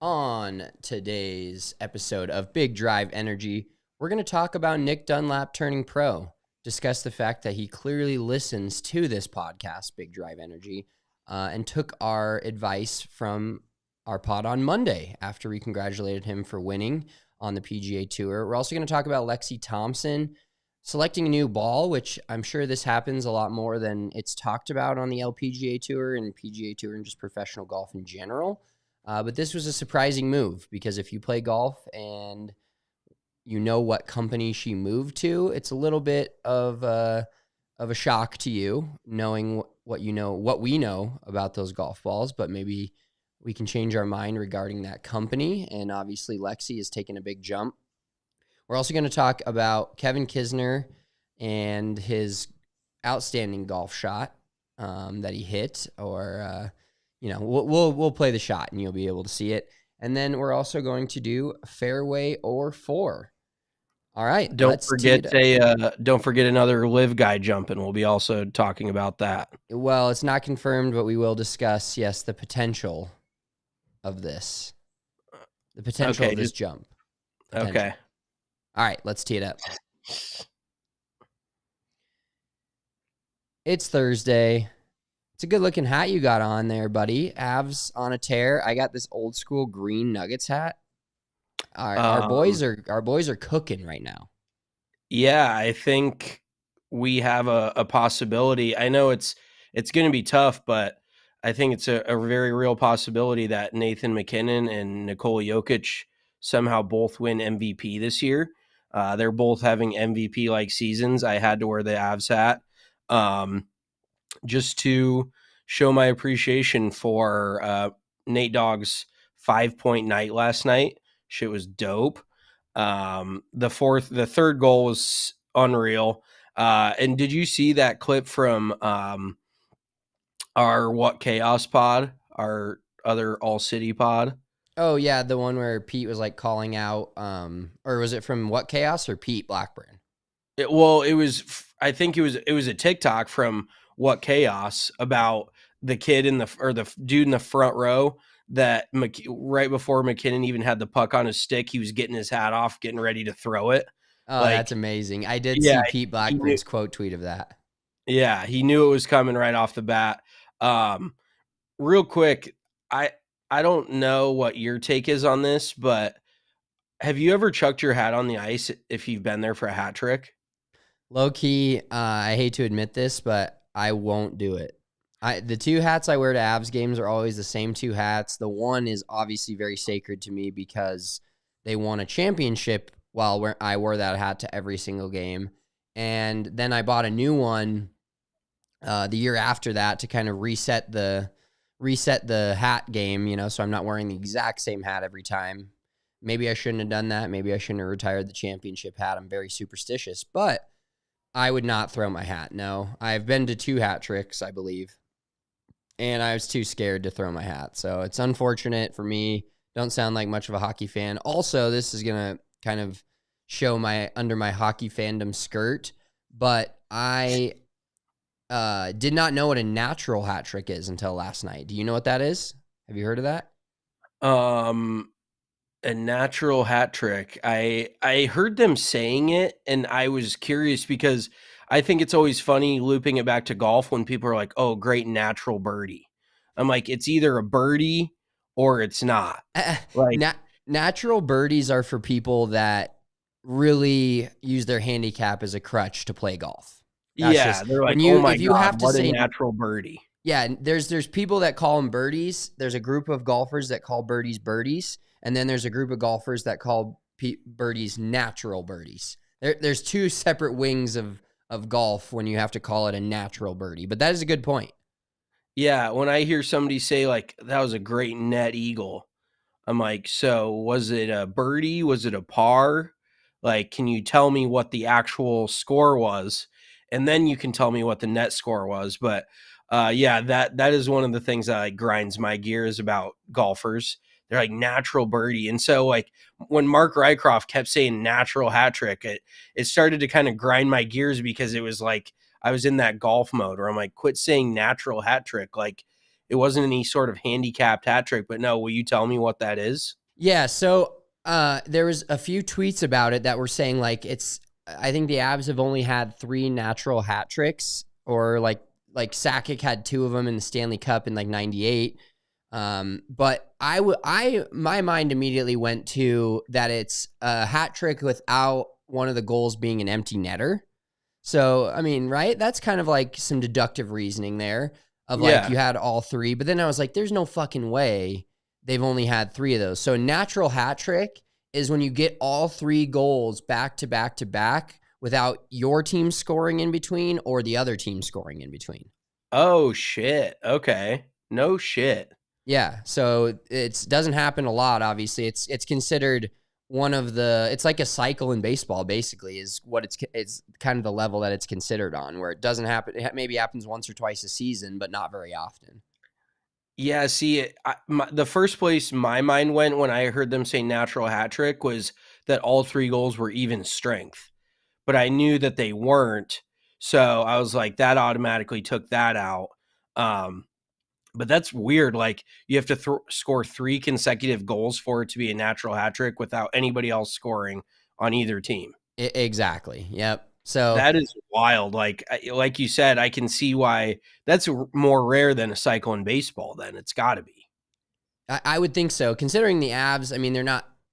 On today's episode of Big Drive Energy, we're going to talk about Nick Dunlap turning pro, discuss the fact that he clearly listens to this podcast, Big Drive Energy, and took our advice from our pod on Monday after we congratulated him for winning on the PGA Tour. We're also going to talk about Lexi Thompson selecting a new ball, which I'm sure this happens a lot more than it's talked about on the LPGA Tour and PGA Tour and just professional golf in general. But this was a surprising move because if you play golf and you know what company she moved to, it's a little bit of a shock to you knowing what we know about those golf balls. But maybe we can change our mind regarding that company. And obviously, Lexi has taken a big jump. We're also going to talk about Kevin Kisner and his outstanding golf shot that he hit, or we'll play the shot and you'll be able to see it. And then we're also going to do fairway or four. All right. Don't forget another live guy jumping. We'll be also talking about that. Well, it's not confirmed, but we will discuss, yes, the potential of this. The potential of this jump. Potential. Okay. All right, let's tee it up. It's Thursday. It's a good-looking hat you got on there, buddy. Avs on a tear. I got this old-school green Nuggets hat. Our boys are cooking right now. Yeah, I think we have a possibility. I know it's going to be tough, but I think it's a very real possibility that Nathan McKinnon and Nikola Jokic somehow both win MVP this year. They're both having MVP-like seasons. I had to wear the Avs hat. Just to show my appreciation for Nate Dogg's 5-point night last night. Shit was dope. The third goal was unreal. And did you see that clip from our What Chaos pod, our other ALLCITY pod? Oh yeah, the one where Pete was like calling out, or was it from What Chaos or Pete Blackburn? I think it was a TikTok from What Chaos about the kid the dude in the front row that right before McKinnon even had the puck on his stick, he was getting his hat off, getting ready to throw it. Oh, that's amazing. I did see Pete Blackburn's quote tweet of that. Yeah, he knew it was coming right off the bat. Real quick, I don't know what your take is on this, but have you ever chucked your hat on the ice if you've been there for a hat trick? Low key, I hate to admit this, but I won't do it. The two hats I wear to Avs games are always the same two hats. The one is obviously very sacred to me because they won a championship while I wore that hat to every single game. And then I bought a new one the year after that to kind of reset the hat game, so I'm not wearing the exact same hat every time. Maybe I shouldn't have done that. Maybe I shouldn't have retired the championship hat. I'm very superstitious, but I would not throw my hat. No, I've been to 2 hat tricks, I believe, and I was too scared to throw my hat. So it's unfortunate for me. Don't sound like much of a hockey fan. Also, this is going to kind of show under my hockey fandom skirt, but I did not know what a natural hat trick is until last night. Do you know what that is? Have you heard of that? A natural hat trick. I heard them saying it, and I was curious because I think it's always funny looping it back to golf when people are like, oh, great natural birdie. I'm like, it's either a birdie or it's not. Natural birdies are for people that really use their handicap as a crutch to play golf. They're like, oh my God, what a natural birdie. Yeah, there's people that call them birdies. There's a group of golfers that call birdies birdies, and then there's a group of golfers that call birdies natural birdies. There's 2 separate wings of golf when you have to call it a natural birdie, but that is a good point. Yeah, when I hear somebody say, like, that was a great net eagle, I'm like, so was it a birdie? Was it a par? Like, can you tell me what the actual score was? And then you can tell me what the net score was. But yeah, that is one of the things that like grinds my gears about golfers. They're like natural birdie. And so like when Mark Rycroft kept saying natural hat trick, it started to kind of grind my gears because it was like I was in that golf mode where I'm like, quit saying natural hat trick. Like it wasn't any sort of handicapped hat trick, but no, will you tell me what that is? Yeah, so there was a few tweets about it that were saying like I think the Avs have only had 3 natural hat tricks, or like Sakic had 2 of them in the Stanley Cup in like 98. But my mind immediately went to that it's a hat trick without one of the goals being an empty netter. So, I mean, right? That's kind of like some deductive reasoning there of like Yeah. you had all 3, but then I was like, there's no fucking way they've only had 3 of those. So, natural hat trick is when you get all 3 goals back to back to back without your team scoring in between or the other team scoring in between. Oh shit. Okay. No shit. Yeah, so it doesn't happen a lot. Obviously, it's considered one of the. It's like a cycle in baseball, basically, is what it's kind of the level that it's considered on, where it doesn't happen. It maybe happens once or twice a season, but not very often. Yeah, see, the first place my mind went when I heard them say natural hat trick was that all 3 goals were even strength, but I knew that they weren't, so I was like, that automatically took that out. Um, but that's weird. Like you have to score 3 consecutive goals for it to be a natural hat trick without anybody else scoring on either team. Exactly. Yep. So That is wild. Like you said, I can see why that's more rare than a cycle in baseball. Then it's got to be. I would think so. Considering the Avs, I mean,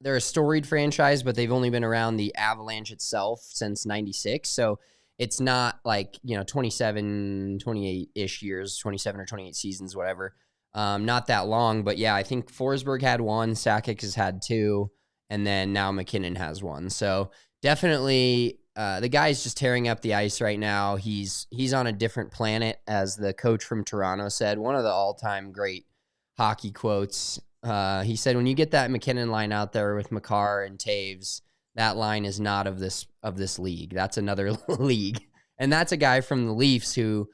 they're a storied franchise, but they've only been around the Avalanche itself since 96. So it's not like, 27, 28-ish years, 27 or 28 seasons, whatever. Not that long, but yeah, I think Forsberg had 1, Sakic has had 2, and then now McKinnon has 1. So definitely the guy's just tearing up the ice right now. He's on a different planet, as the coach from Toronto said, one of the all-time great hockey quotes. He said, when you get that McKinnon line out there with Makar and Taves, that line is not of this league. That's another league. And that's a guy from the Leafs who,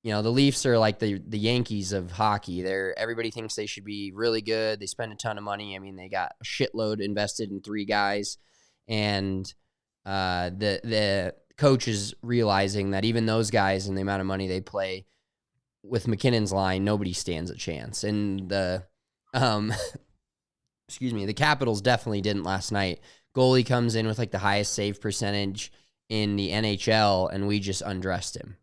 the Leafs are like the Yankees of hockey. Everybody thinks they should be really good. They spend a ton of money. I mean, they got a shitload invested in 3 guys. And the coach is realizing that even those guys and the amount of money they play, with McKinnon's line, nobody stands a chance. And the the Capitals definitely didn't last night. Goalie comes in with like the highest save percentage in the NHL, and we just undressed him.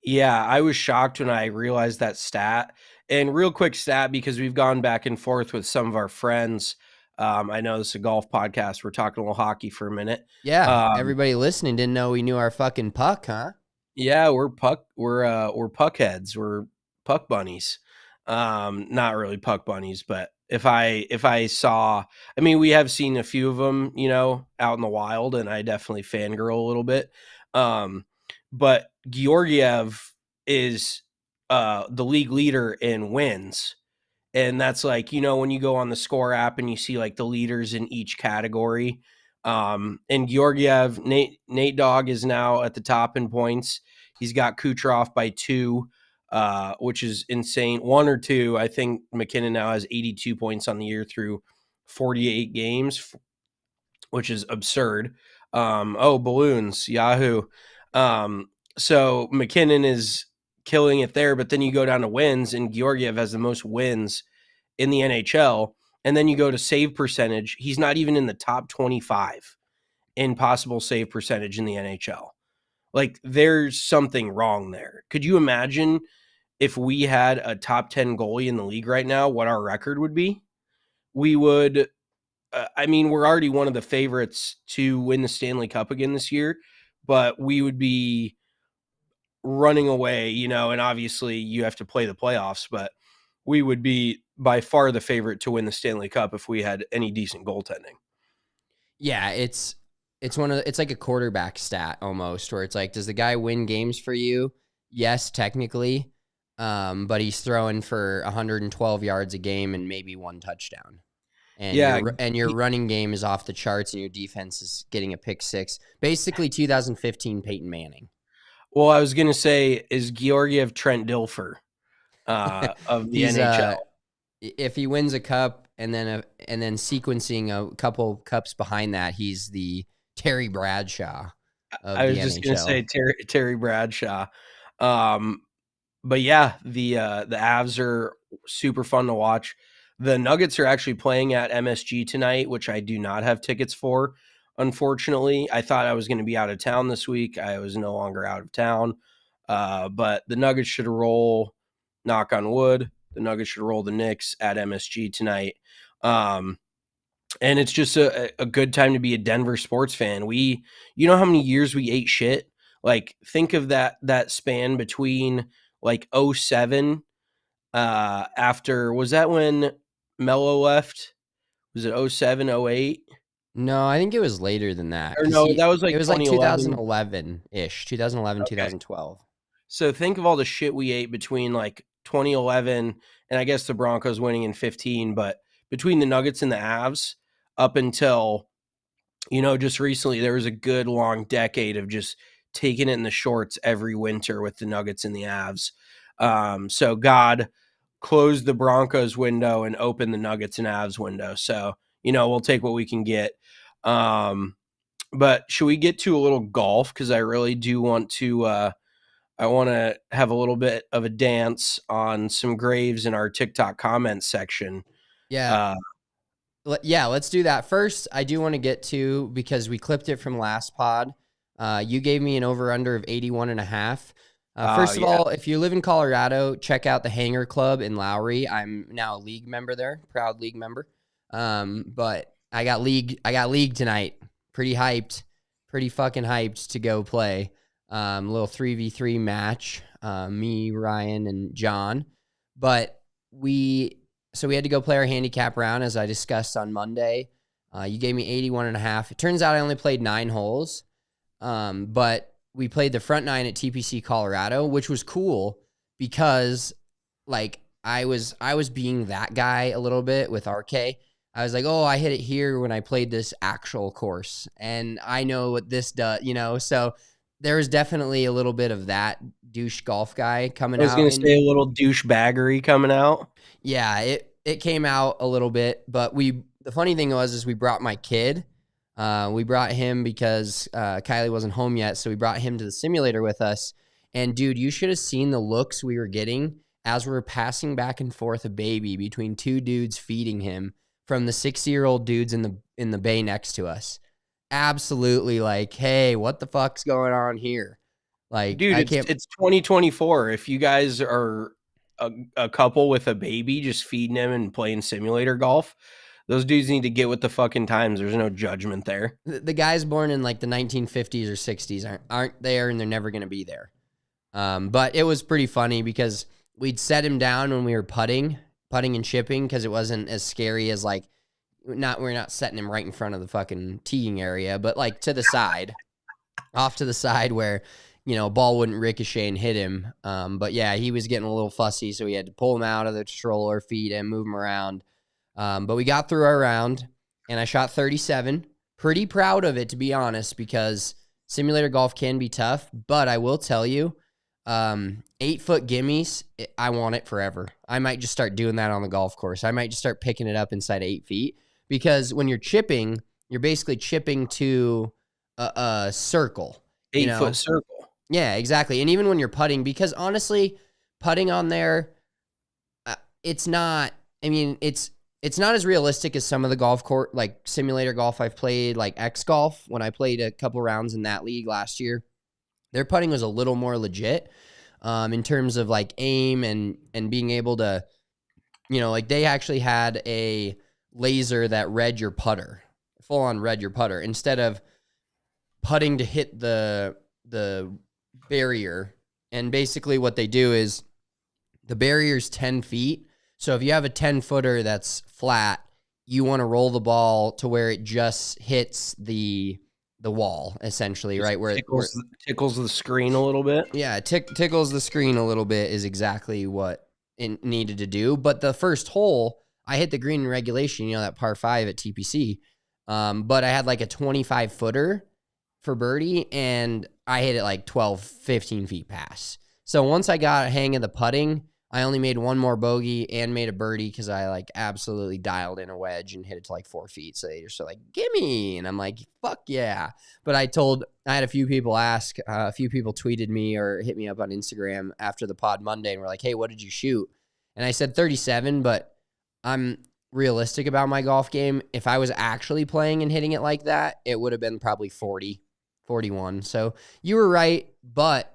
Yeah, I was shocked when I realized that stat. And real quick stat, because we've gone back and forth with some of our friends. I know this is a golf podcast. We're talking a little hockey for a minute. Yeah, everybody listening didn't know we knew our fucking puck, huh? Yeah, we're puck heads. We're puck bunnies. Not really puck bunnies, but if I saw, I mean, we have seen a few of them, out in the wild, and I definitely fangirl a little bit. But Georgiev is the league leader in wins. And that's like, when you go on the score app and you see like the leaders in each category. And Georgiev, Nate Dogg is now at the top in points. He's got Kucherov by 2, which is insane. 1 or 2. I think McKinnon now has 82 points on the year through 48 games, which is absurd. Balloons, Yahoo. So McKinnon is killing it there, but then you go down to wins, and Georgiev has the most wins in the NHL. And then you go to save percentage. He's not even in the top 25 in possible save percentage in the NHL. Like, there's something wrong there. Could you imagine if we had a top 10 goalie in the league right now, what our record would be? We would, we're already one of the favorites to win the Stanley Cup again this year, but we would be running away, and obviously you have to play the playoffs, but we would be by far the favorite to win the Stanley Cup if we had any decent goaltending. Yeah, it's like a quarterback stat almost, where it's like, does the guy win games for you? Yes, technically. But he's throwing for 112 yards a game and maybe 1 touchdown. and Yeah. your running game is off the charts, and your defense is getting a pick six. Basically, 2015 Peyton Manning. Well, I was gonna say, is Georgiev Trent Dilfer of the He's NHL? If he wins a cup and then sequencing a couple cups behind that, he's the Terry Bradshaw of I the was just gonna NHL. say Terry Bradshaw. But yeah, the Avs are super fun to watch. The Nuggets are actually playing at MSG tonight, which I do not have tickets for. Unfortunately, I thought I was going to be out of town this week. I was no longer out of town. But the Nuggets should roll, knock on wood, the Nuggets should roll the Knicks at MSG tonight. And it's just a good time to be a Denver sports fan. You know how many years we ate shit? Like, think of that span between like 07 after, was that when Melo left? Was it 07, 08? No, I think it was later than that. Or no, that was like It was like 2011. 2011-ish, 2011, Okay. 2012. So think of all the shit we ate between like 2011 and I guess the Broncos winning in 15, but between the Nuggets and the Avs up until, just recently, there was a good long decade of just taking it in the shorts every winter with the Nuggets and the Avs. So God closed the Broncos window and opened the Nuggets and Avs window. So, we'll take what we can get. But should we get to a little golf? Because I really do want to I want to have a little bit of a dance on some graves in our TikTok comments section. Yeah. Let's do that. First, I do want to get to, because we clipped it from last pod, you gave me an over-under of 81.5. First of all, if you live in Colorado, check out the Hanger Club in Lowry. I'm now a league member there, proud league member. But I got league tonight. Pretty fucking hyped to go play. Little 3v3 match, me, Ryan, and John. But we had to go play our handicap round, as I discussed on Monday. You gave me 81.5. It turns out I only played 9 holes. But we played the front 9 at TPC Colorado, which was cool because, like, I was being that guy a little bit with RK. I was like, oh, I hit it here when I played this actual course, and I know what this does, so there was definitely a little bit of that douche golf guy coming out. I was going to say a little douchebaggery coming out. Yeah, it came out a little bit, but the funny thing was we brought my kid. We brought him because Kylie wasn't home yet, so we brought him to the simulator with us. And dude, you should have seen the looks we were getting as we were passing back and forth a baby between 2 dudes feeding him from the 60-year-old dudes in the bay next to us. Absolutely, like, hey, what the fuck's going on here? Like, dude, it's 2024. If you guys are a couple with a baby just feeding him and playing simulator golf, those dudes need to get with the fucking times. There's no judgment there. The guys born in like the 1950s or 60s aren't there, and they're never going to be there. But it was pretty funny because we'd set him down when we were putting and chipping, because it wasn't as scary as, like, we're not setting him right in front of the fucking teeing area, but like to the side, off to the side where, a ball wouldn't ricochet and hit him. But yeah, he was getting a little fussy, so we had to pull him out of the stroller, feed him, move him around. But we got through our round, and I shot 37. Pretty proud of it, to be honest, because simulator golf can be tough. But I will tell you, 8-foot gimmies, I want it forever. I might just start doing that on the golf course. I might just start picking it up inside 8 feet, because when you're chipping, you're basically chipping to a circle. 8-foot circle. Yeah, exactly. And even when you're putting, because honestly, putting on there, it's not as realistic as some of the golf court, like simulator golf I've played, like X Golf. When I played a couple rounds in that league last year, their putting was a little more legit in terms of like aim and being able to, like they actually had a laser that read your putter, full on read your putter, instead of putting to hit the barrier. And basically what they do is the barrier's 10 feet. So if you have a 10-footer that's flat, you want to roll the ball to where it just hits the wall, essentially, right? Where tickles the screen a little bit. Yeah, tickles the screen a little bit is exactly what it needed to do. But the first hole, I hit the green in regulation, that par 5 at TPC. But I had like a 25 footer for birdie, and I hit it like 12, 15 feet past. So once I got a hang of the putting, I only made one more bogey and made a birdie because I like absolutely dialed in a wedge and hit it to like 4 feet. So they just were like, gimme. And I'm like, fuck yeah. But I had a few people ask, a few people tweeted me or hit me up on Instagram after the pod Monday and were like, hey, what did you shoot? And I said 37, but I'm realistic about my golf game. If I was actually playing and hitting it like that, it would have been probably 40, 41. So you were right, but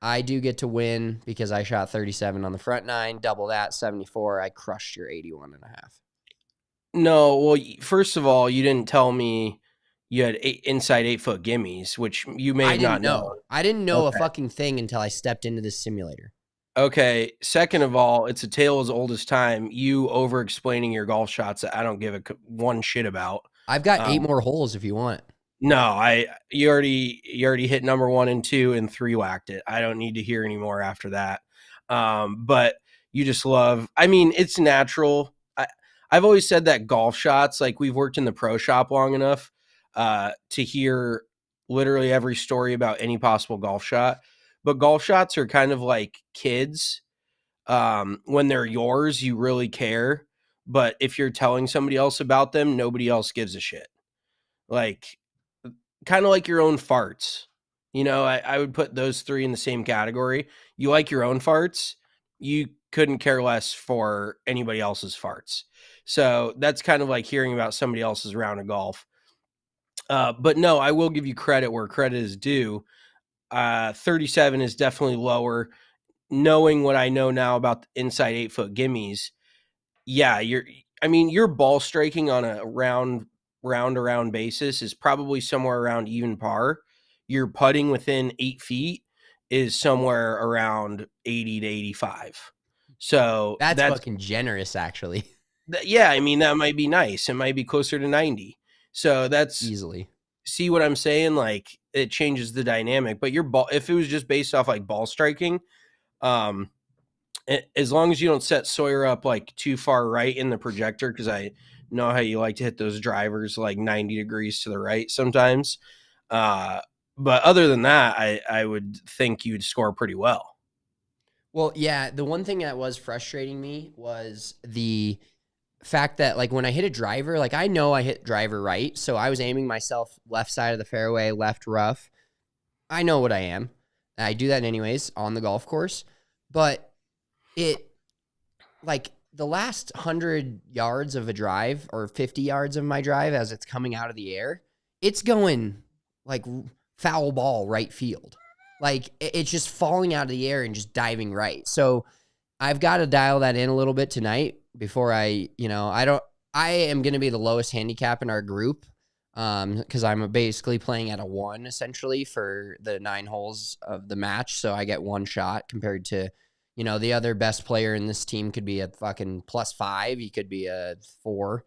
I do get to win because I shot 37 on the front nine, double that, 74. I crushed your 81 and a half. No, well, first of all, you didn't tell me you had inside 8-foot gimmies, which you may have not known. I didn't know a fucking thing until I stepped into this simulator. Okay. Second of all, it's a tale as old as time. You over-explaining your golf shots that I don't give one shit about. I've got 8 more holes if you want. No, you already hit number 1 and 2 and 3 whacked it. I don't need to hear any more after that. But you just love. I mean, it's natural. I've always said that golf shots, like we've worked in the pro shop long enough to hear literally every story about any possible golf shot. But golf shots are kind of like kids. When they're yours, you really care. But if you're telling somebody else about them, nobody else gives a shit. Like, kind of like your own farts. I would put those 3 in the same category. You like your own farts. You couldn't care less for anybody else's farts. So that's kind of like hearing about somebody else's round of golf. But no, I will give you credit where credit is due. 37 is definitely lower. Knowing what I know now about the inside 8-foot gimmies, yeah, your ball striking on a round basis is probably somewhere around even par. Your putting within 8 feet is somewhere around 80 to 85. So that's fucking generous, actually. Yeah, I mean, that might be nice. It might be closer to 90. So that's easily. See what I'm saying? Like, it changes the dynamic. But your ball, if it was just based off like ball striking, as long as you don't set Sawyer up like too far right in the projector, because I know how you like to hit those drivers like 90 degrees to the right sometimes. But other than that, I would think you'd score pretty well. Well, yeah, the one thing that was frustrating me was the fact that like when I hit a driver, like I know I hit driver right, so I was aiming myself left side of the fairway, left rough. I know what I am. I do that anyways on the golf course, but it like the last 100 yards of a drive or 50 yards of my drive as it's coming out of the air, it's going like foul ball right field. Like it's just falling out of the air and just diving right. So I've got to dial that in a little bit tonight before I am going to be the lowest handicap in our group because I'm basically playing at a 1 essentially for the 9 holes of the match. So I get 1 shot compared to, the other best player in this team could be a fucking +5. He could be a 4,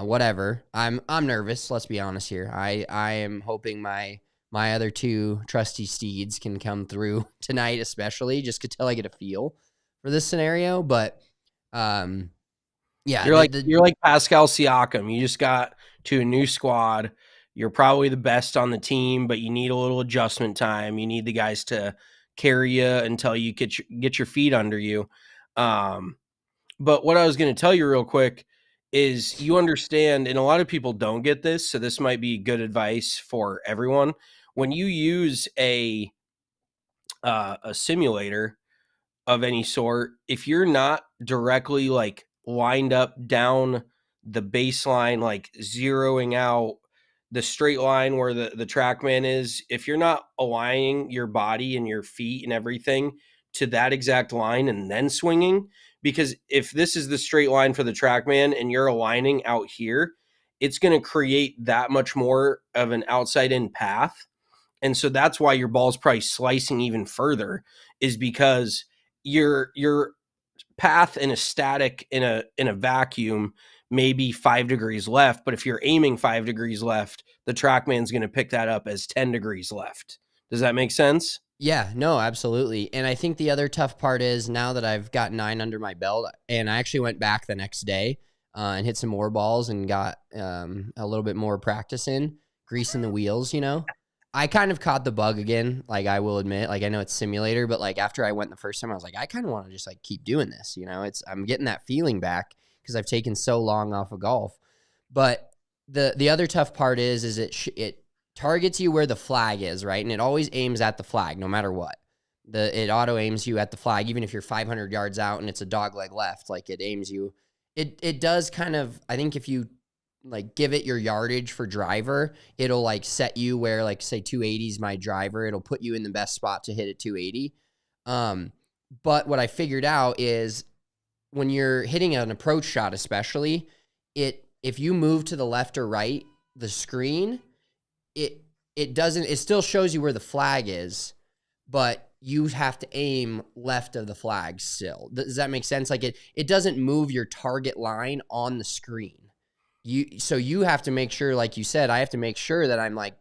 whatever. I'm nervous. Let's be honest here. I am hoping my other 2 trusty steeds can come through tonight, especially just until I get a feel for this scenario. But yeah, you're like Pascal Siakam. You just got to a new squad. You're probably the best on the team, but you need a little adjustment time. You need the guys to carry you until you get your feet under you. But what I was going to tell you real quick is you understand, and a lot of people don't get this, so this might be good advice for everyone. When you use a simulator of any sort, if you're not directly like lined up down the baseline, like zeroing out the straight line where the TrackMan is, if you're not aligning your body and your feet and everything to that exact line and then swinging, because if this is the straight line for the TrackMan and you're aligning out here, it's going to create that much more of an outside in path. And so that's why your ball's probably slicing even further, is because your path in a static in a vacuum may be 5 degrees left, but if you're aiming 5 degrees left, the TrackMan's going to pick that up as 10 degrees left. Does that make sense? Yeah, no, absolutely. And I think the other tough part is now that I've got 9 under my belt, and I actually went back the next day, and hit some more balls and got a little bit more practice in, greasing the wheels, I kind of caught the bug again. Like, I will admit, like, I know it's simulator, but like after I went the first time, I was like, I kind of want to just like keep doing this. I'm getting that feeling back because I've taken so long off of golf. But the other tough part is it targets you where the flag is, right? And it always aims at the flag, no matter what. It auto aims you at the flag, even if you're 500 yards out and it's a dog leg left. Like, it aims you. It does kind of. I think if you like give it your yardage for driver, it'll like set you where, like, say 280 is my driver. It'll put you in the best spot to hit at 280. But what I figured out is when you're hitting an approach shot, especially, if you move to the left or right, the screen, it still shows you where the flag is, but you have to aim left of the flag still. Does that make sense? Like, it doesn't move your target line on the screen. So you have to make sure, like you said, I have to make sure that I'm like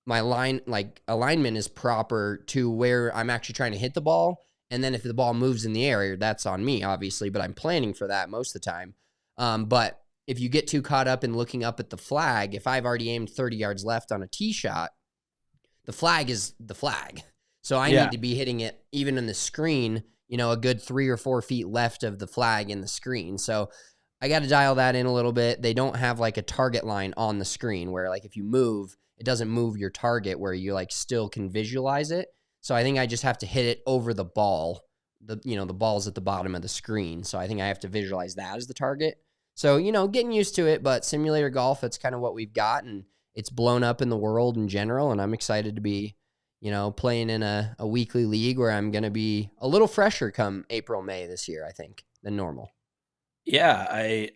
my line, like, alignment is proper to where I'm actually trying to hit the ball. And then if the ball moves in the air, that's on me, obviously, but I'm planning for that most of the time. But if you get too caught up in looking up at the flag, if I've already aimed 30 yards left on a tee shot, the flag is the flag. So I need to be hitting it even in the screen, a good 3 or 4 feet left of the flag in the screen. So I got to dial that in a little bit. They don't have like a target line on the screen where, like, if you move, it doesn't move your target where you like still can visualize it. So I think I just have to hit it over the ball. The ball's at the bottom of the screen. So I think I have to visualize that as the target. So, getting used to it, but simulator golf, that's kind of what we've got, and it's blown up in the world in general, and I'm excited to be, playing in a weekly league where I'm going to be a little fresher come April, May this year, I think, than normal. Yeah,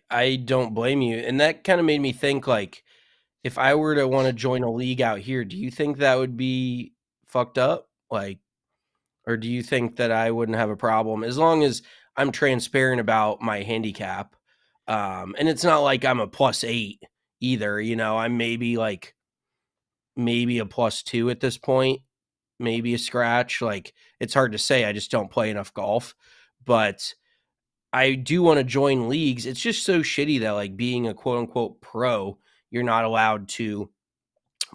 I don't blame you. And that kind of made me think, like, if I were to want to join a league out here, do you think that would be fucked up? Like, or do you think that I wouldn't have a problem as long as I'm transparent about my handicap? And it's not like I'm a +8 either. I'm maybe a +2 at this point, maybe a scratch. Like, it's hard to say. I just don't play enough golf, but I do want to join leagues. It's just so shitty that, like, being a quote unquote pro, you're not allowed to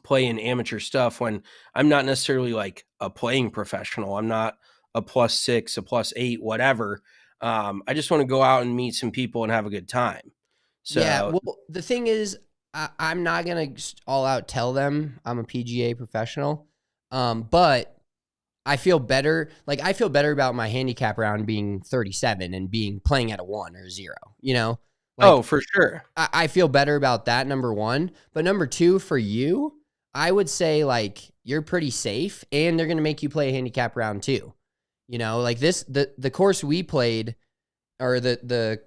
play in amateur stuff when I'm not necessarily like a playing professional. I'm not a +6, a +8, whatever. I just want to go out and meet some people and have a good time. Yeah, So, well, the thing is, I'm not going to all out tell them I'm a PGA professional, but I feel better. Like, I feel better about my handicap round being 37 and playing at a 1 or 0, Like, oh, for sure. I feel better about that, number one. But number two, for you, I would say, like, you're pretty safe, and they're going to make you play a handicap round too. Like the course we played, or the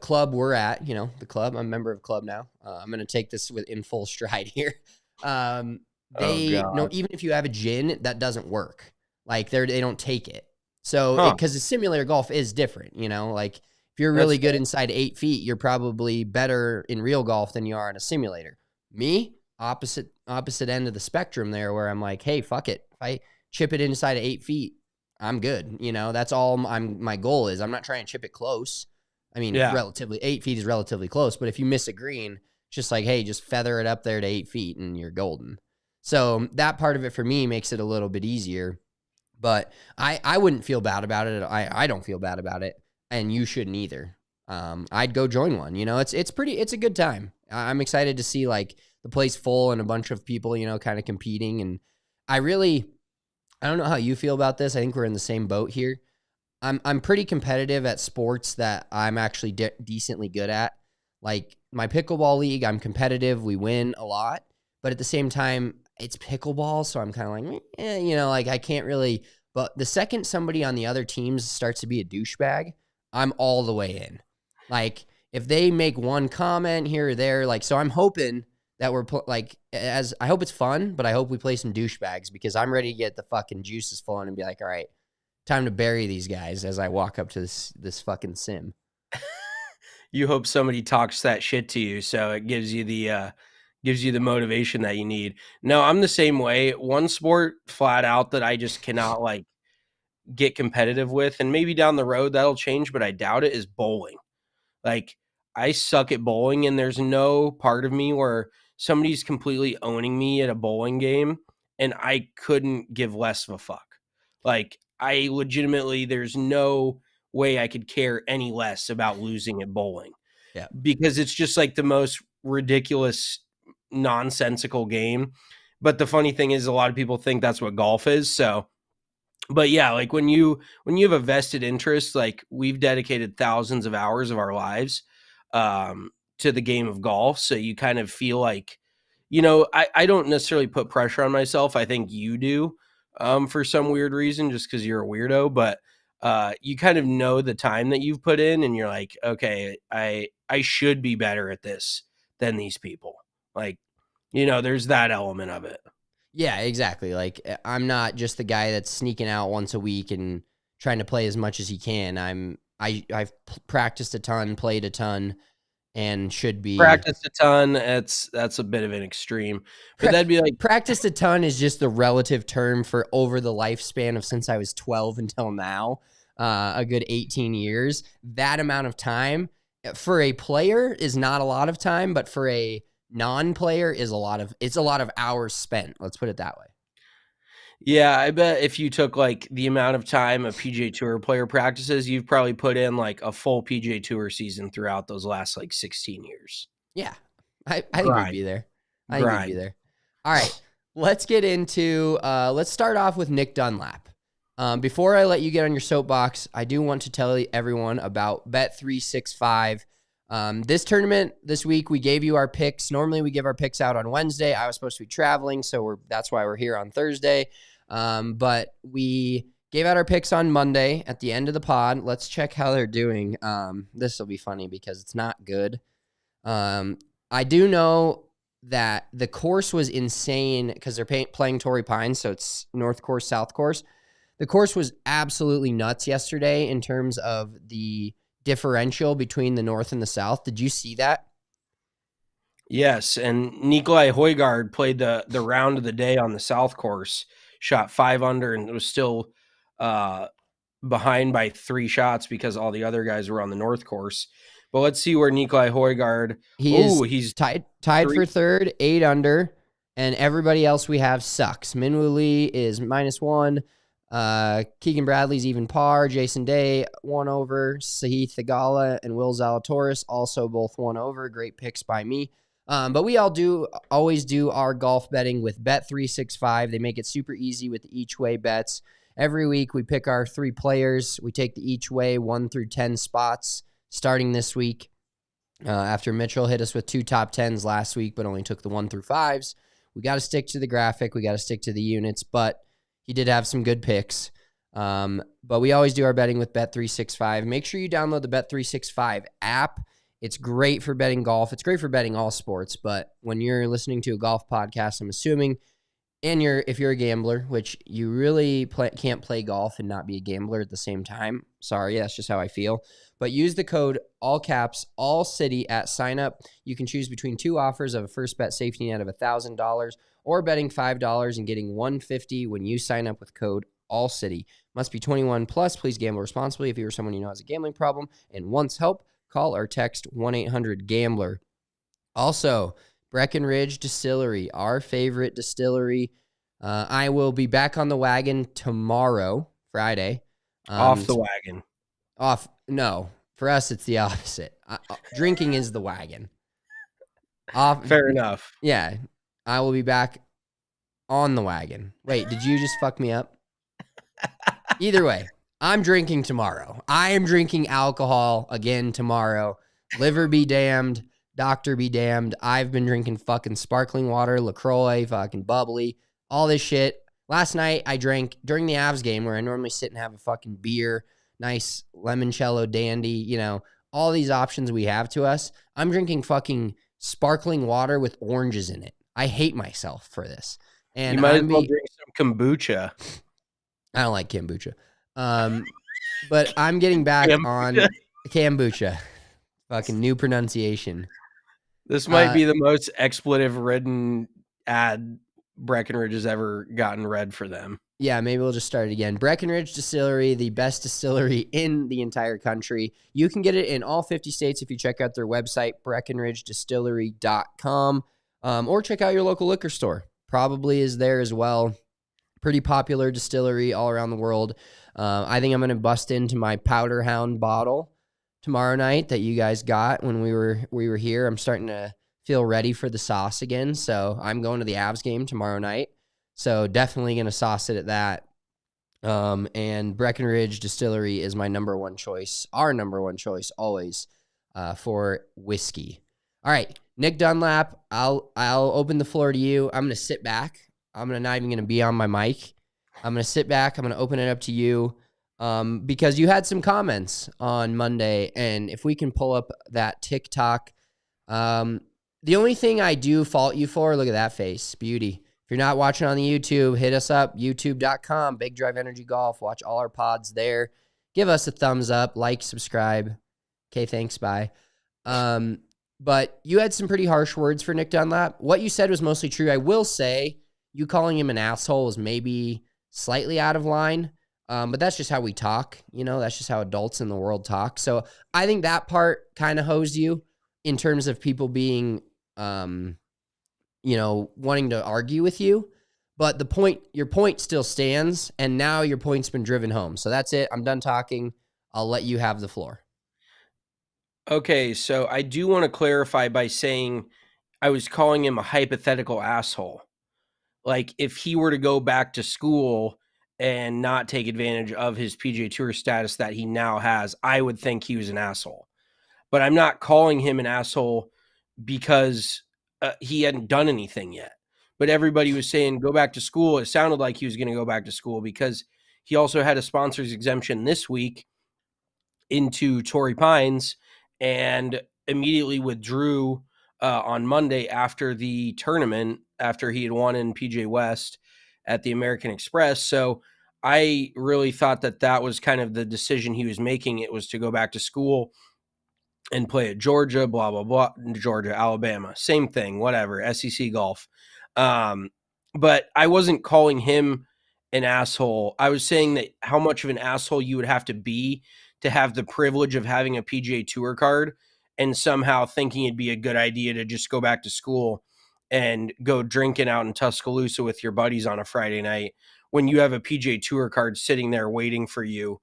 club we're at, the club, I'm a member of club now. I'm going to take this in full stride here. Oh They no, God. even if you have a gin, that doesn't work. Like, they don't take it. So because the simulator golf is different, like, if you're really good inside 8 feet, you're probably better in real golf than you are in a simulator. Me, opposite end of the spectrum there, where I'm like, hey, fuck it. If I chip it inside of 8 feet, I'm good. That's all my goal is. I'm not trying to chip it close. I mean, relatively 8 feet is relatively close, but if you miss a green, it's just like, hey, just feather it up there to 8 feet and you're golden. So that part of it for me makes it a little bit easier, but I wouldn't feel bad about it. I don't feel bad about it, and you shouldn't either. I'd go join one. It's a good time. I'm excited to see, like, the place full and a bunch of people, kind of competing. And I don't know how you feel about this. I think we're in the same boat here. I'm pretty competitive at sports that I'm actually decently good at. Like, my pickleball league, I'm competitive. We win a lot, but at the same time, it's pickleball, so I'm kind of like, like, I can't really. But the second somebody on the other teams starts to be a douchebag, I'm all the way in. Like, if they make one comment here or there, like, so I'm hoping that I hope it's fun, but I hope we play some douchebags, because I'm ready to get the fucking juices flowing and be like, all right, time to bury these guys as I walk up to this fucking sim. You hope somebody talks that shit to you, so it gives you the motivation that you need. No, I'm the same way. One sport flat out that I just cannot, like, get competitive with, and maybe down the road that'll change, but I doubt it, is bowling. Like, I suck at bowling, and there's no part of me where somebody's completely owning me at a bowling game, and I couldn't give less of a fuck. Like, I legitimately, there's no way I could care any less about losing at bowling. Yeah. Because it's just like the most ridiculous, nonsensical game. But the funny thing is, a lot of people think that's what golf is. So, but yeah, like when you have a vested interest, like we've dedicated thousands of hours of our lives to the game of golf. So you kind of feel like, I don't necessarily put pressure on myself. I think you do for some weird reason, just because you're a weirdo. But you kind of know the time that you've put in, and you're like, okay, I should be better at this than these people. Like, there's that element of it. Yeah, exactly. Like, I'm not just the guy that's sneaking out once a week and trying to play as much as he can. I've practiced a ton, played a ton, and should be Practiced a ton. That's a bit of an extreme, but that'd be like practiced a ton is just the relative term for over the lifespan of since I was 12 until now, a good 18 years. That amount of time for a player is not a lot of time, but for a non-player is it's a lot of hours spent. Let's put it that way. Yeah, I bet if you took like the amount of time a PGA Tour player practices, you've probably put in like a full PGA Tour season throughout those last like 16 years. Yeah, I think we'd be there. I think we'd be Grind. there. All right, let's get into, let's start off with Nick Dunlap. Before I let you get on your soapbox, I do want to tell everyone about Bet365. This tournament this week, we gave you our picks. Normally we give our picks out on Wednesday. I was supposed to be traveling, so that's why we're here on Thursday. But we gave out our picks on Monday at the end of the pod. Let's check how they're doing. This will be funny because it's not good. I do know that the course was insane because they're playing Torrey Pines, so it's North Course, South Course. The course was absolutely nuts yesterday in terms of the differential between the North and the South. Did you see that? Yes, and Nikolai Højgaard played the round of the day on the South Course, shot 5 under, and was still behind by 3 shots because all the other guys were on the North Course. But let's see where Nikolai Højgaard. He's tied for third, 8 under, and everybody else we have sucks. Minwoo Lee is -1. Keegan Bradley's even par. Jason Day 1 over. Sahith Theegala and Will Zalatoris also both 1 over. Great picks by me. But we always do our golf betting with Bet365. They make it super easy with the each way bets. Every week we pick our 3 players. We take the each way 1 through 10 spots starting this week. After Mitchell hit us with 2 top 10s last week, but only took the 1 through 5s. We got to stick to the graphic. We got to stick to the units, but he did have some good picks. But we always do our betting with Bet365. Make sure you download the Bet365 app. It's great for betting golf. It's great for betting all sports, but when you're listening to a golf podcast, I'm assuming, and if you're a gambler, which you really can't play golf and not be a gambler at the same time. Sorry, that's just how I feel. But use the code, all caps, ALLCITY at sign up. You can choose between 2 offers of a first bet safety net of $1,000 or betting $5 and getting $150 when you sign up with code ALLCITY. Must be 21 plus. Please gamble responsibly. If you or someone you know has a gambling problem and wants help, call or text 1-800-GAMBLER. Also, Breckenridge Distillery, our favorite distillery. I will be back on the wagon tomorrow, Friday. Off the wagon. No, for us, it's the opposite. Drinking is the wagon. Fair enough. Yeah, I will be back on the wagon. Wait, did you just fuck me up? Either way, I'm drinking tomorrow. I am drinking alcohol again tomorrow. Liver be damned. Doctor be damned. I've been drinking fucking sparkling water, LaCroix, fucking bubbly, all this shit. Last night, I drank during the Avs game where I normally sit and have a fucking beer, nice limoncello dandy, all these options we have to us. I'm drinking fucking sparkling water with oranges in it. I hate myself for this. And you might as well drink some kombucha. I don't like kombucha. But I'm getting back on kombucha. Fucking new pronunciation. This might be the most expletive-ridden ad Breckenridge has ever gotten read for them. Yeah, maybe we'll just start it again. Breckenridge Distillery, the best distillery in the entire country. You can get it in all 50 states if you check out their website, breckenridgedistillery.com, or check out your local liquor store. Probably is there as well. Pretty popular distillery all around the world. I think I'm going to bust into my Powder Hound bottle tomorrow night that you guys got when we were here. I'm starting to feel ready for the sauce again, so I'm going to the Avs game tomorrow night. So definitely going to sauce it at that. And Breckenridge Distillery is my number one choice, our number one choice always for whiskey. All right, Nick Dunlap, I'll open the floor to you. I'm going to sit back. I'm not even going to be on my mic. I'm going to sit back. I'm going to open it up to you because you had some comments on Monday, and if we can pull up that Tik Tok, the only thing I do fault you for, look at that face, beauty. If you're not watching on the YouTube, hit us up, youtube.com, Big Drive Energy Golf. Watch all our pods there. Give us a thumbs up, like, subscribe. Okay, thanks, bye. But you had some pretty harsh words for Nick Dunlap. What you said was mostly true. I will say you calling him an asshole was maybe slightly out of line, but that's just how we talk. You know, that's just how adults in the world talk. So I think that part kind of hosed you in terms of people being wanting to argue with you, but your point still stands, and now your point's been driven home. So that's it. I'm done talking. I'll let you have the floor. Okay, so I do want to clarify by saying I was calling him a hypothetical asshole. Like, if he were to go back to school and not take advantage of his PGA Tour status that he now has, I would think he was an asshole. But I'm not calling him an asshole because he hadn't done anything yet. But everybody was saying, go back to school. It sounded like he was going to go back to school because he also had a sponsor's exemption this week into Torrey Pines and immediately withdrew on Monday after the tournament, after he had won in PGA West at the American Express. So I really thought that was kind of the decision he was making. It was to go back to school and play at Georgia, blah, blah, blah, Georgia, Alabama, same thing, whatever, SEC golf. But I wasn't calling him an asshole. I was saying that how much of an asshole you would have to be to have the privilege of having a PGA Tour card and somehow thinking it'd be a good idea to just go back to school and go drinking out in Tuscaloosa with your buddies on a Friday night when you have a PGA Tour card sitting there waiting for you.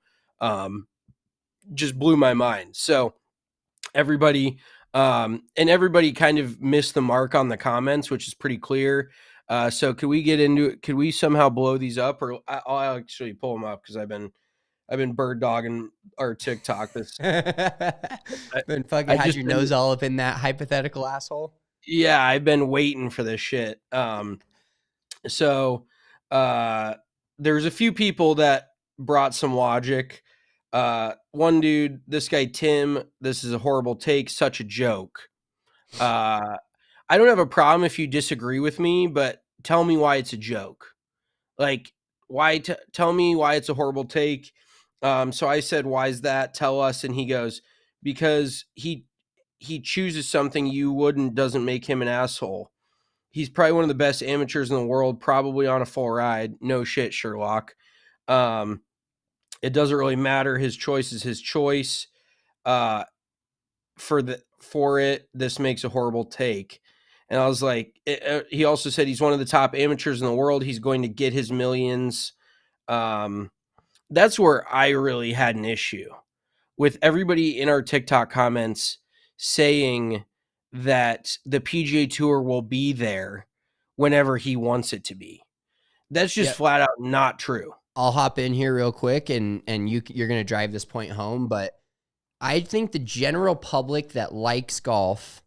Just blew my mind. So everybody kind of missed the mark on the comments, which is pretty clear. So could we get into it? Could we somehow blow these up, or I'll actually pull them up because I've been bird dogging our TikTok. This been fucking had your nose all up in that hypothetical asshole. Yeah, I've been waiting for this shit. So there's a few people that brought some logic. One dude, this guy Tim, this is a horrible take, such a joke. I don't have a problem if you disagree with me, but tell me why it's a joke. Like, why? Tell me why it's a horrible take. So I said, why is that? Tell us. And he goes, because he chooses something you wouldn't, doesn't make him an asshole. He's probably one of the best amateurs in the world, probably on a full ride. No shit, Sherlock. It doesn't really matter. His choice is his choice. For it, this makes a horrible take. And I was like, he also said he's one of the top amateurs in the world. He's going to get his millions. That's where I really had an issue with everybody in our TikTok comments saying that the PGA Tour will be there whenever he wants it to be. That's just flat out not true. I'll hop in here real quick and you're going to drive this point home, but I think the general public that likes golf,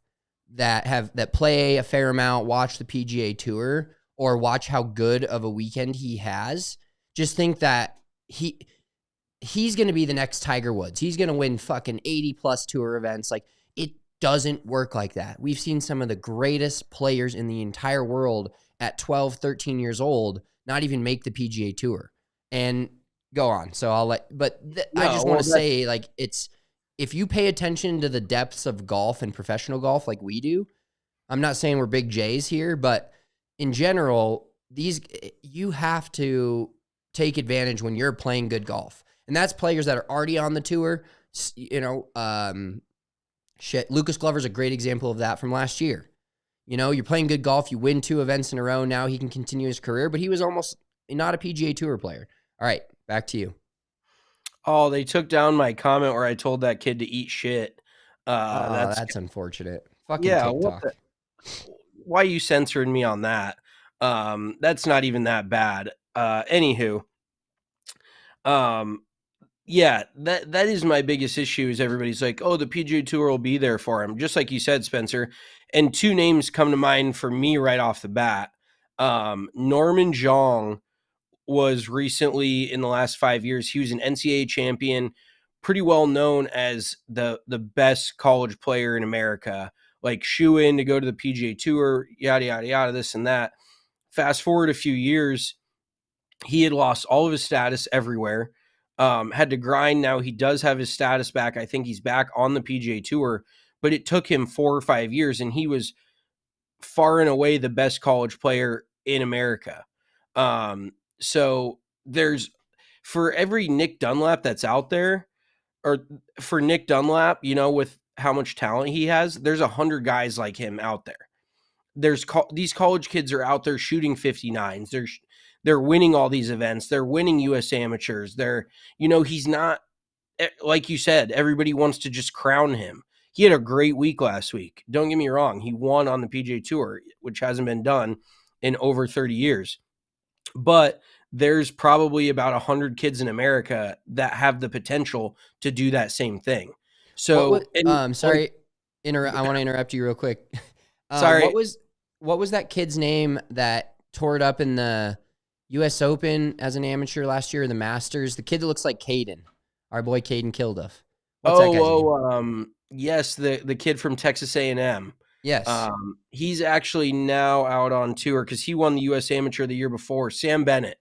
that play a fair amount, watch the PGA Tour, or watch how good of a weekend he has, just think that he's going to be the next Tiger Woods. He's going to win fucking 80-plus tour events. Like, it doesn't work like that. We've seen some of the greatest players in the entire world at 12, 13 years old not even make the PGA Tour. And go on. So I'll let, but I just want to say, like, if you pay attention to the depths of golf and professional golf like we do, I'm not saying we're big J's here, but in general, you have to take advantage when you're playing good golf. And that's players that are already on the tour. Lucas Glover's a great example of that from last year. You're playing good golf. You win 2 events in a row. Now he can continue his career, but he was almost not a PGA Tour player. All right, back to you. Oh, they took down my comment where I told that kid to eat shit. That's unfortunate. Fucking TikTok. Why are you censoring me on that? That's not even that bad. Anywho, yeah, that is my biggest issue is everybody's like, oh, the PGA Tour will be there for him. Just like you said, Spencer. And 2 names come to mind for me right off the bat. Norman Zhang was recently, in the last 5 years, he was an NCAA champion, pretty well known as the best college player in America, like shoe in to go to the PGA Tour, yada, yada, yada, this and that. Fast forward a few years, he had lost all of his status everywhere, had to grind. Now he does have his status back. I think he's back on the PGA Tour, but it took him 4 or 5 years, and he was far and away the best college player in America. So there's, for every Nick Dunlap that's out there, or for Nick Dunlap, with how much talent he has, there's 100 guys like him out there. These college kids are out there shooting 59s. They're winning all these events. They're winning US amateurs. He's not, like you said, everybody wants to just crown him. He had a great week last week. Don't get me wrong. He won on the PGA Tour, which hasn't been done in over 30 years. But there's probably about 100 kids in America that have the potential to do that same thing. So, sorry, I want to interrupt you real quick. Sorry. What was that kid's name that tore it up in the U.S. Open as an amateur last year, the Masters? The kid that looks like Caden, our boy Caden Kilduff. What's that guy's name? Yes, the kid from Texas A&M. Yes. He's actually now out on tour because he won the U.S. Amateur the year before. Sam Bennett.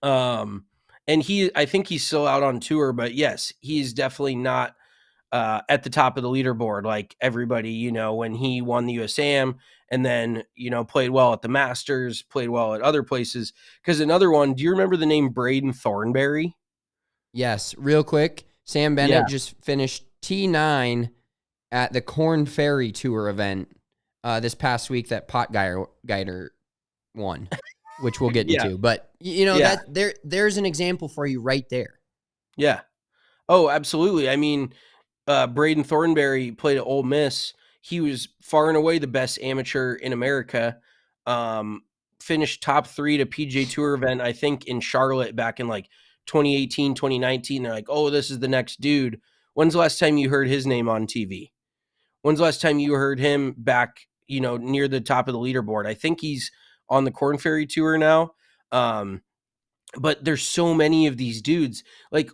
And I think he's still out on tour, but yes, he's definitely not at the top of the leaderboard like everybody, when he won the USAM and then, played well at the Masters, played well at other places. Because another one, do you remember the name Braden Thornberry? Yes. Real quick, Sam Bennett just finished T9 at the Korn Ferry Tour event this past week that Pot Guider won, which we'll get into. But, that there's an example for you right there. Yeah. Oh, absolutely. I mean, Braden Thornberry played at Ole Miss. He was far and away the best amateur in America. Finished top 3 to PGA Tour event, I think, in Charlotte back in like 2018, 2019. They're like, oh, this is the next dude. When's the last time you heard his name on TV? When's the last time you heard him back, near the top of the leaderboard? I think he's on the Korn Ferry Tour now. But there's so many of these dudes. Like,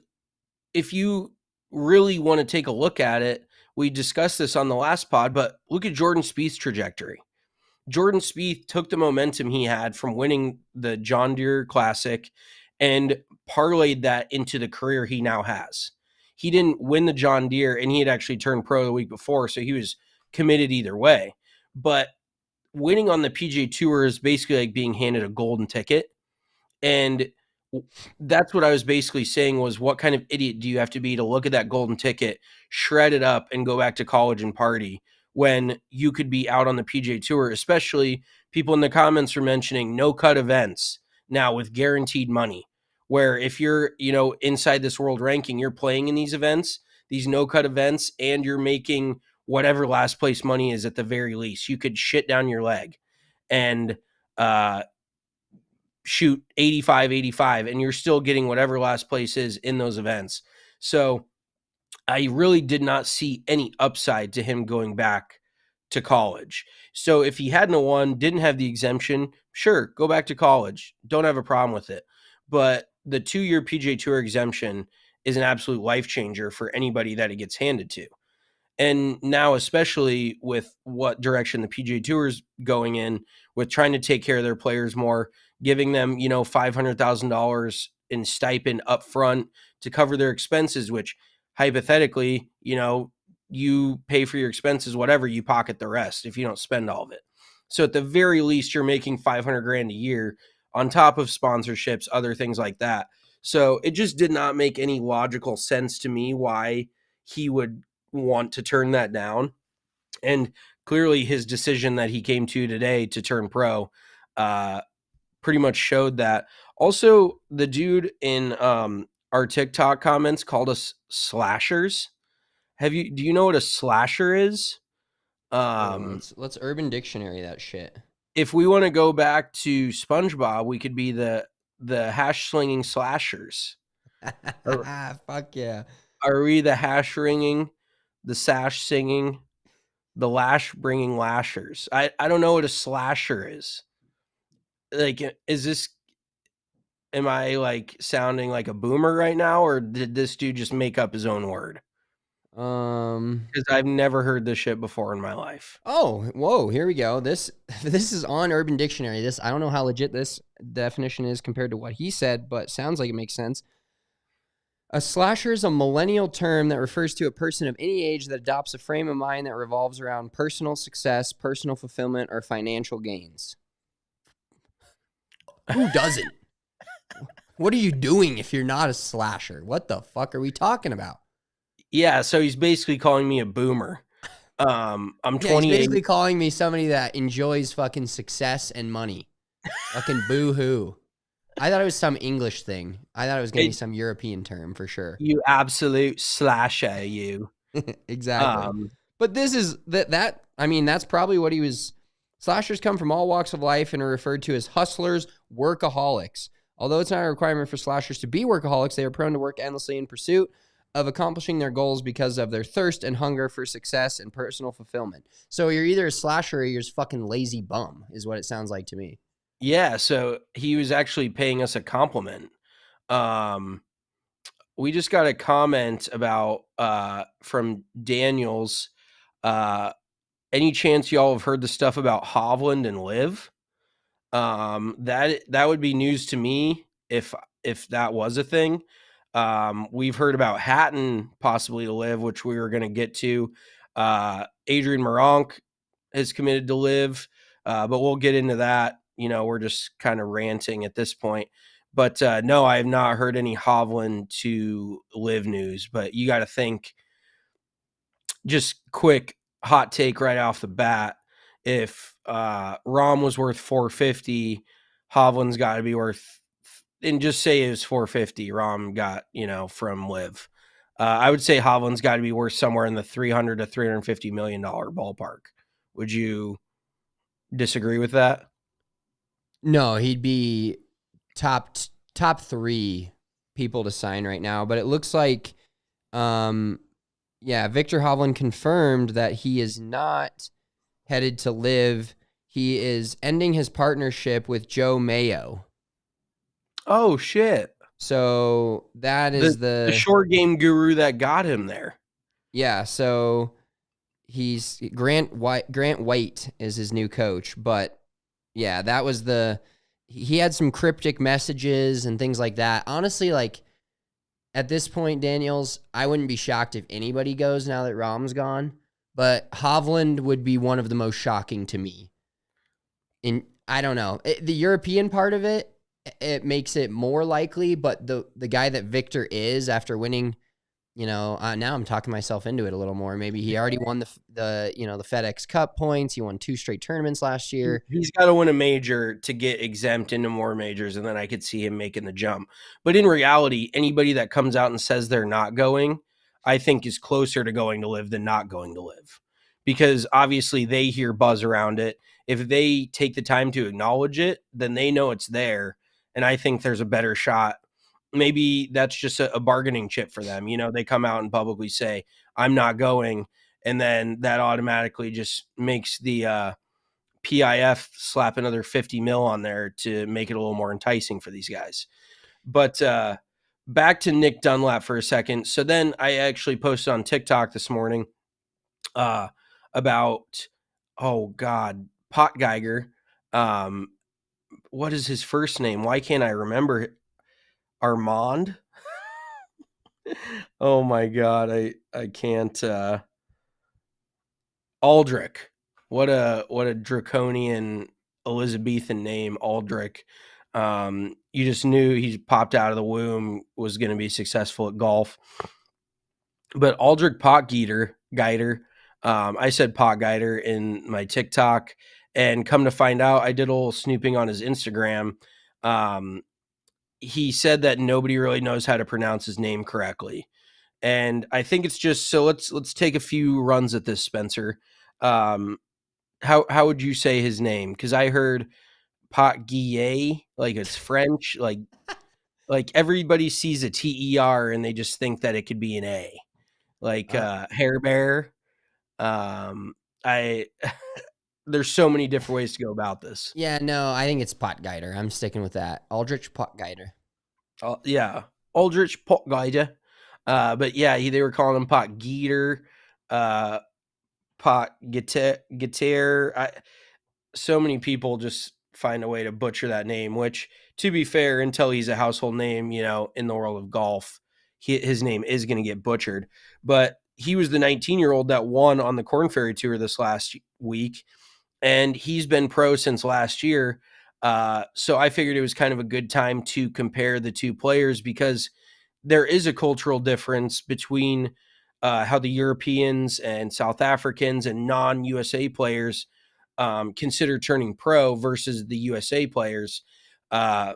if you really want to take a look at it, we discussed this on the last pod, but look at Jordan Spieth's trajectory. Jordan Spieth took the momentum he had from winning the John Deere Classic and parlayed that into the career he now has. He didn't win the John Deere, and he had actually turned pro the week before, so he was committed either way. But winning on the PGA Tour is basically like being handed a golden ticket. And that's what I was basically saying was, what kind of idiot do you have to be to look at that golden ticket, shred it up, and go back to college and party when you could be out on the PGA Tour? Especially people in the comments are mentioning no-cut events now with guaranteed money, where if you're, inside this world ranking, you're playing in these events, these no-cut events, and you're making whatever last place money is at the very least. You could shit down your leg and shoot 85, and you're still getting whatever last place is in those events. So I really did not see any upside to him going back to college. So if he hadn't won, didn't have the exemption, sure, go back to college. Don't have a problem with it. But the 2-year PGA Tour exemption is an absolute life changer for anybody that it gets handed to. And now, especially with what direction the PGA Tour is going in, with trying to take care of their players more, giving them, $500,000 in stipend up front to cover their expenses, which hypothetically, you pay for your expenses, whatever, you pocket the rest if you don't spend all of it. So at the very least, you're making $500,000 a year on top of sponsorships, other things like that. So it just did not make any logical sense to me why he would want to turn that down. And clearly his decision that he came to today to turn pro pretty much showed that. Also, the dude in our TikTok comments called us slashers. Do you know what a slasher is? Hold on, let's Urban Dictionary that shit. If we want to go back to SpongeBob, we could be the hash slinging slashers. Fuck yeah. Are we the hash ringing, the sash singing, the lash bringing lashers? I don't know what a slasher is. Like, am I like sounding like a boomer right now, or did this dude just make up his own word? Because I've never heard this shit before in my life. Oh, whoa, here we go. This is on Urban Dictionary. I don't know how legit this definition is compared to what he said, but sounds like it makes sense. A slasher is a millennial term that refers to a person of any age that adopts a frame of mind that revolves around personal success, personal fulfillment, or financial gains. Who doesn't? What are you doing if you're not a slasher? What the fuck are we talking about? Yeah, so he's basically calling me a boomer. I'm 28. He's basically calling me somebody that enjoys fucking success and money. Fucking boo-hoo. I thought it was some English thing. I thought it was going to be some European term for sure. You absolute slasher, you. Exactly. But this is that. I mean, that's probably what he was. Slashers come from all walks of life and are referred to as hustlers, workaholics. Although it's not a requirement for slashers to be workaholics, they are prone to work endlessly in pursuit of accomplishing their goals because of their thirst and hunger for success and personal fulfillment. So you're either a slasher or you're just fucking lazy bum, is what it sounds like to me. Yeah, so he was actually paying us a compliment. We just got a comment about from Daniels. Any chance y'all have heard the stuff about Hovland and Liv? That would be news to me if that was a thing. We've heard about Hatton possibly to Liv, which we were going to get to. Adrian Moronk is committed to Liv, but we'll get into that. You know, we're just kind of ranting at this point. But no, I have not heard any Hovland to Liv news. But you got to think, just quick hot take right off the bat. If Rahm was worth 450, Hovland's got to be worth, and just say it was 450. Rahm got, from Liv. I would say Hovland's got to be worth somewhere in the $300 to $350 million ballpark. Would you disagree with that? No, he'd be top 3 people to sign right now. But it looks like, Victor Hovland confirmed that he is not headed to Liv. He is ending his partnership with Joe Mayo. Oh, shit. So that is the short game guru that got him there. Yeah, so he's Grant White is his new coach, but yeah, that was he had some cryptic messages and things like that. Honestly, like at this point, Daniels, I wouldn't be shocked if anybody goes now that Rahm's gone, but Hovland would be one of the most shocking to me. And I don't know, the European part of it makes it more likely, but the guy that Victor is after winning, now I'm talking myself into it a little more. Maybe he already won the FedEx Cup points. He won 2 straight tournaments last year. He's got to win a major to get exempt into more majors, and then I could see him making the jump. But in reality, anybody that comes out and says they're not going, I think is closer to going to Liv than not going to Liv, because obviously they hear buzz around it. If they take the time to acknowledge it, then they know it's there, and I think there's a better shot. Maybe that's just a bargaining chip for them. They come out and publicly say, I'm not going. And then that automatically just makes the PIF slap another 50 mil on there to make it a little more enticing for these guys. But back to Nick Dunlap for a second. So then I actually posted on TikTok this morning about, Pot Geiger. What is his first name? Why can't I remember it? Armand? Oh my God. I can't, Aldrich. What a draconian Elizabethan name, Aldrich. You just knew he popped out of the womb, was going to be successful at golf. But Aldrich Guider, I said Pot Guider in my TikTok, and come to find out, I did a little snooping on his Instagram. He said that nobody really knows how to pronounce his name correctly. And I think it's just, so let's take a few runs at this, Spencer. How would you say his name? Because I heard Pot Guillet, like it's French, like everybody sees a TER and they just think that it could be an A, like Hair Bear. I there's so many different ways to go about this. Yeah, no, I think it's Pot Guider. I'm sticking with that. Aldrich Pot Guider. Yeah, Aldrich Pot Guider. But yeah, they were calling him Pot Geeter, Pot Guitar. So many people just find a way to butcher that name, which, to be fair, until he's a household name, in the world of golf, his name is going to get butchered. But he was the 19-year-old that won on the Korn Ferry Tour this last week, and he's been pro since last year. So I figured it was kind of a good time to compare the two players, because there is a cultural difference between how the Europeans and South Africans and non-USA players consider turning pro versus the USA players. I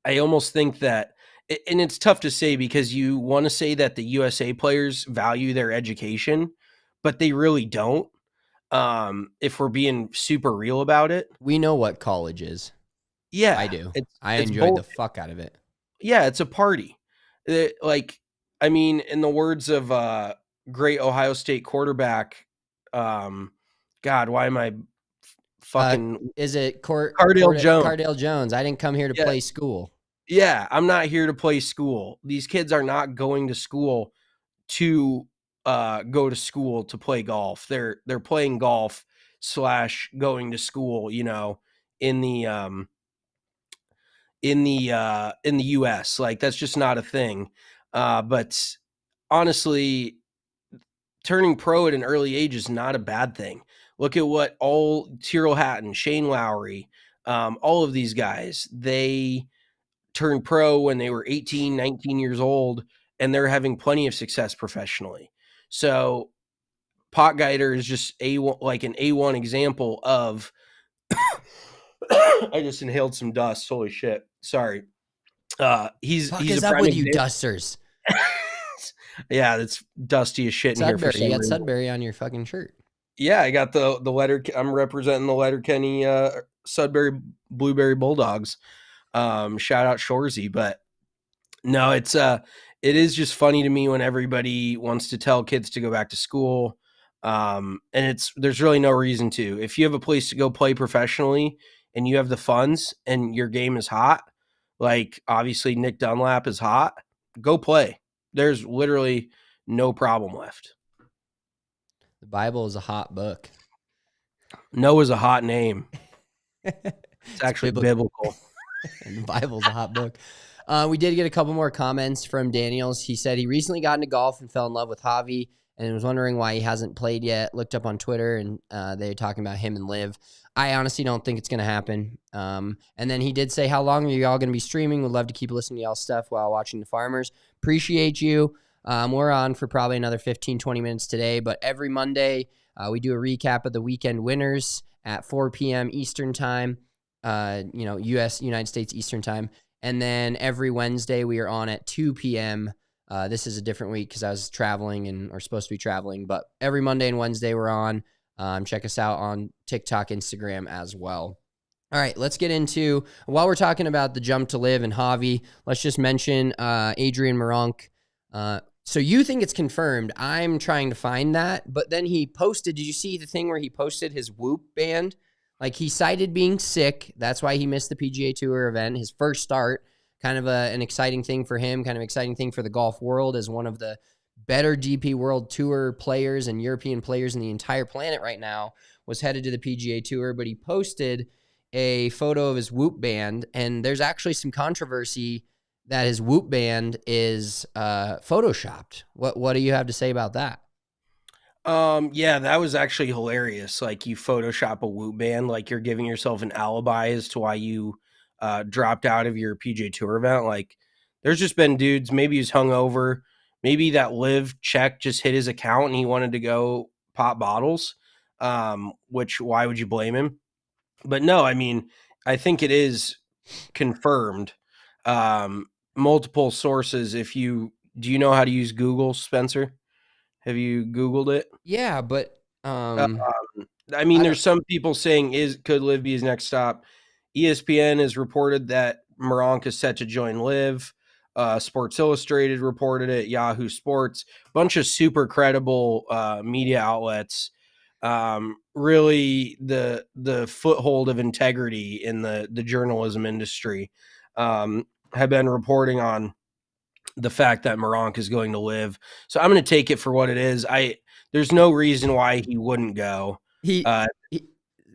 almost think that, and it's tough to say because you want to say that the USA players value their education, but they really don't. If we're being super real about it. We know what college is. Yeah. I do. I it's enjoyed the fuck out of it. Yeah, it's a party. In the words of great Ohio State quarterback, God, why am I fucking is it Cardale Jones? Cardale Jones. I didn't come here to play school. Yeah, I'm not here to play school. These kids are not going to school to go to school to play golf. They're playing golf / going to school, in the US. Like, that's just not a thing. But honestly, turning pro at an early age is not a bad thing. Look at what all Tyrrell Hatton, Shane Lowry, all of these guys, they turned pro when they were 18, 19 years old, and they're having plenty of success professionally. So Pot Guider is just an A1 example of I just inhaled some dust. Holy shit. Sorry. He's is up with you dusters? Yeah, it's dusty as shit in here for some reason. You got Sudbury on your fucking shirt. Yeah, I got the letter. I'm representing the Letterkenny Sudbury Blueberry Bulldogs. Shout out Shorzy. But no, it is just funny to me when everybody wants to tell kids to go back to school. And there's really no reason to. If you have a place to go play professionally and you have the funds and your game is hot, like obviously Nick Dunlap is hot, go play. There's literally no problem left. The Bible is a hot book. Noah's a hot name. It's actually biblical. And the Bible's a hot book. We did get a couple more comments from Daniels. He said he recently got into golf and fell in love with Javi and was wondering why he hasn't played yet. Looked up on Twitter, and they're talking about him and Liv. I honestly don't think it's going to happen. And then he did say, how long are you all going to be streaming? Would love to keep listening to y'all stuff while watching the Farmers. Appreciate you. We're on for probably another 15, 20 minutes today, but every Monday we do a recap of the weekend winners at 4 p.m. Eastern time, United States Eastern time. And then every Wednesday we are on at 2 p.m. This is a different week because I was traveling or supposed to be traveling, but every Monday and Wednesday we're on. Check us out on TikTok, Instagram as well. All right, let's get into, while we're talking about the jump to Liv and Javi, let's just mention Adrian Meronk. So you think it's confirmed. I'm trying to find that, but then he posted, did you see the thing where he posted his Whoop band? Like, he cited being sick. That's why he missed the PGA Tour event, his first start. Kind of an exciting thing for him, kind of exciting thing for the golf world as one of the better DP World Tour players and European players in the entire planet right now was headed to the PGA Tour, but he posted a photo of his Whoop band, and there's actually some controversy that his Whoop band is photoshopped. What do you have to say about that? Yeah, that was actually hilarious. Like, you Photoshop a Whoop band, like you're giving yourself an alibi as to why you dropped out of your PGA Tour event. Like, there's just been dudes, maybe he's hungover, maybe that live check just hit his account and he wanted to go pop bottles. Which, why would you blame him? But no, I mean, I think it is confirmed. Multiple sources. Do you know how to use Google, Spencer? Have you Googled it? Yeah, but Uh, I mean, I don't. there's some people saying could Liv be his next stop. ESPN has reported that Moronk is set to join Liv. Sports Illustrated reported it. Yahoo Sports, bunch of super credible media outlets. Really, the foothold of integrity in the journalism industry have been reporting on the fact that Moronk is going to Liv. So I'm going to take it for what it is. There's no reason why he wouldn't go. He, he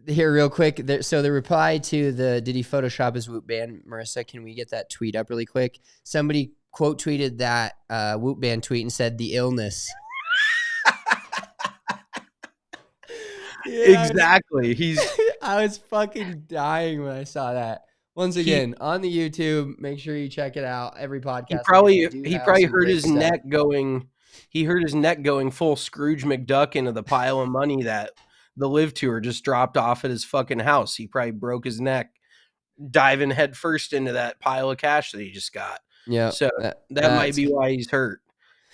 here real quick. So the reply to the did he Photoshop his Whoop band, Marissa? Can we get that tweet up really quick? Somebody quote tweeted that Whoop band tweet and said the illness. Yeah, exactly. I was fucking dying when I saw that. Once again, on the YouTube, make sure you check it out. Every podcast. He probably hurt his neck going. He hurt his neck going full Scrooge McDuck into the pile of money that the Live Tour just dropped off at his fucking house. He probably broke his neck diving headfirst into that pile of cash that he just got. Yeah. So that might be why he's hurt.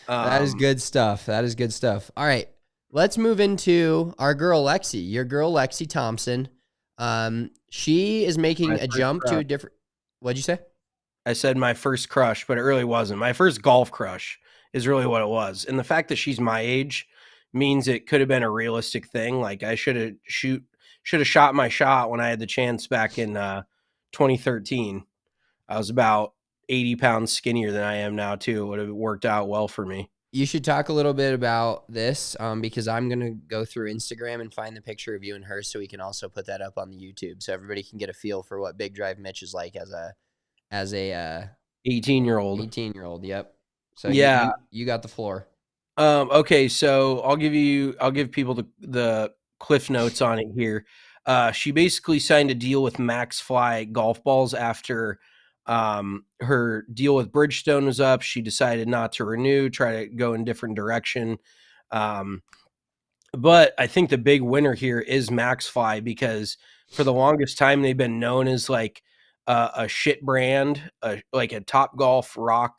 That is good stuff. That is good stuff. All right. Let's move into our girl Lexi. Your girl Lexi Thompson. She is making a jump to a different. What'd you say? I said my first crush, but it really wasn't. My first golf crush is really what it was. And the fact that she's my age means it could have been a realistic thing. Like, I should have shot my shot when I had the chance back in 2013. I was about 80 pounds skinnier than I am now too. It would have worked out well for me. You should talk a little bit about this because I'm going to go through Instagram and find the picture of you and her so we can also put that up on the YouTube so everybody can get a feel for what Big Drive Mitch is like as a 18-year-old. 18-year-old, yep. So yeah, you got the floor. Okay, so I'll give people the cliff notes on it here. She basically signed a deal with Max Fly golf balls after her deal with Bridgestone was up. She decided not to renew, try to go in a different direction. But I think the big winner here is Max Fly, because for the longest time they've been known as like a shit brand, like a Top Golf rock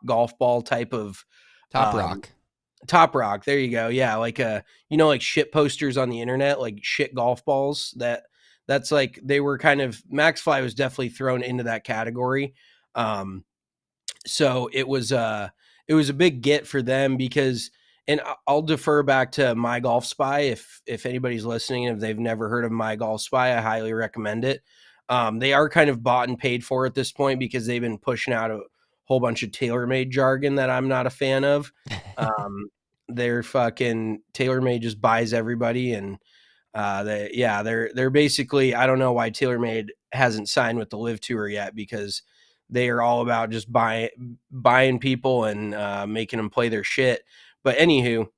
golf ball type of Top Rock. There you go. Yeah, like like shit posters on the internet, like shit golf balls. That's like, they were kind of, Max Fly was definitely thrown into that category. So it was a big get for them because, and I'll defer back to My Golf Spy if anybody's listening, if they've never heard of My Golf Spy, I highly recommend it. They are kind of bought and paid for at this point because they've been pushing out a whole bunch of TaylorMade jargon that I'm not a fan of. They're fucking TaylorMade just buys everybody, and they're basically, I don't know why TaylorMade hasn't signed with the Live Tour yet, because they are all about just buying people and making them play their shit. But anywho,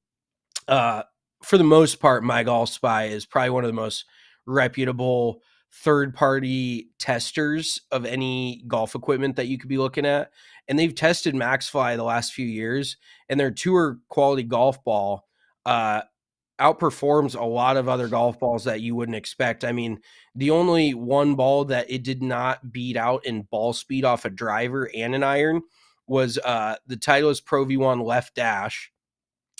for the most part, My Golf Spy is probably one of the most reputable third-party testers of any golf equipment that you could be looking at. And they've tested Max Fly the last few years, and their tour quality golf ball outperforms a lot of other golf balls that you wouldn't expect. I mean, the only one ball that it did not beat out in ball speed off a driver and an iron was the Titleist Pro V1 Left Dash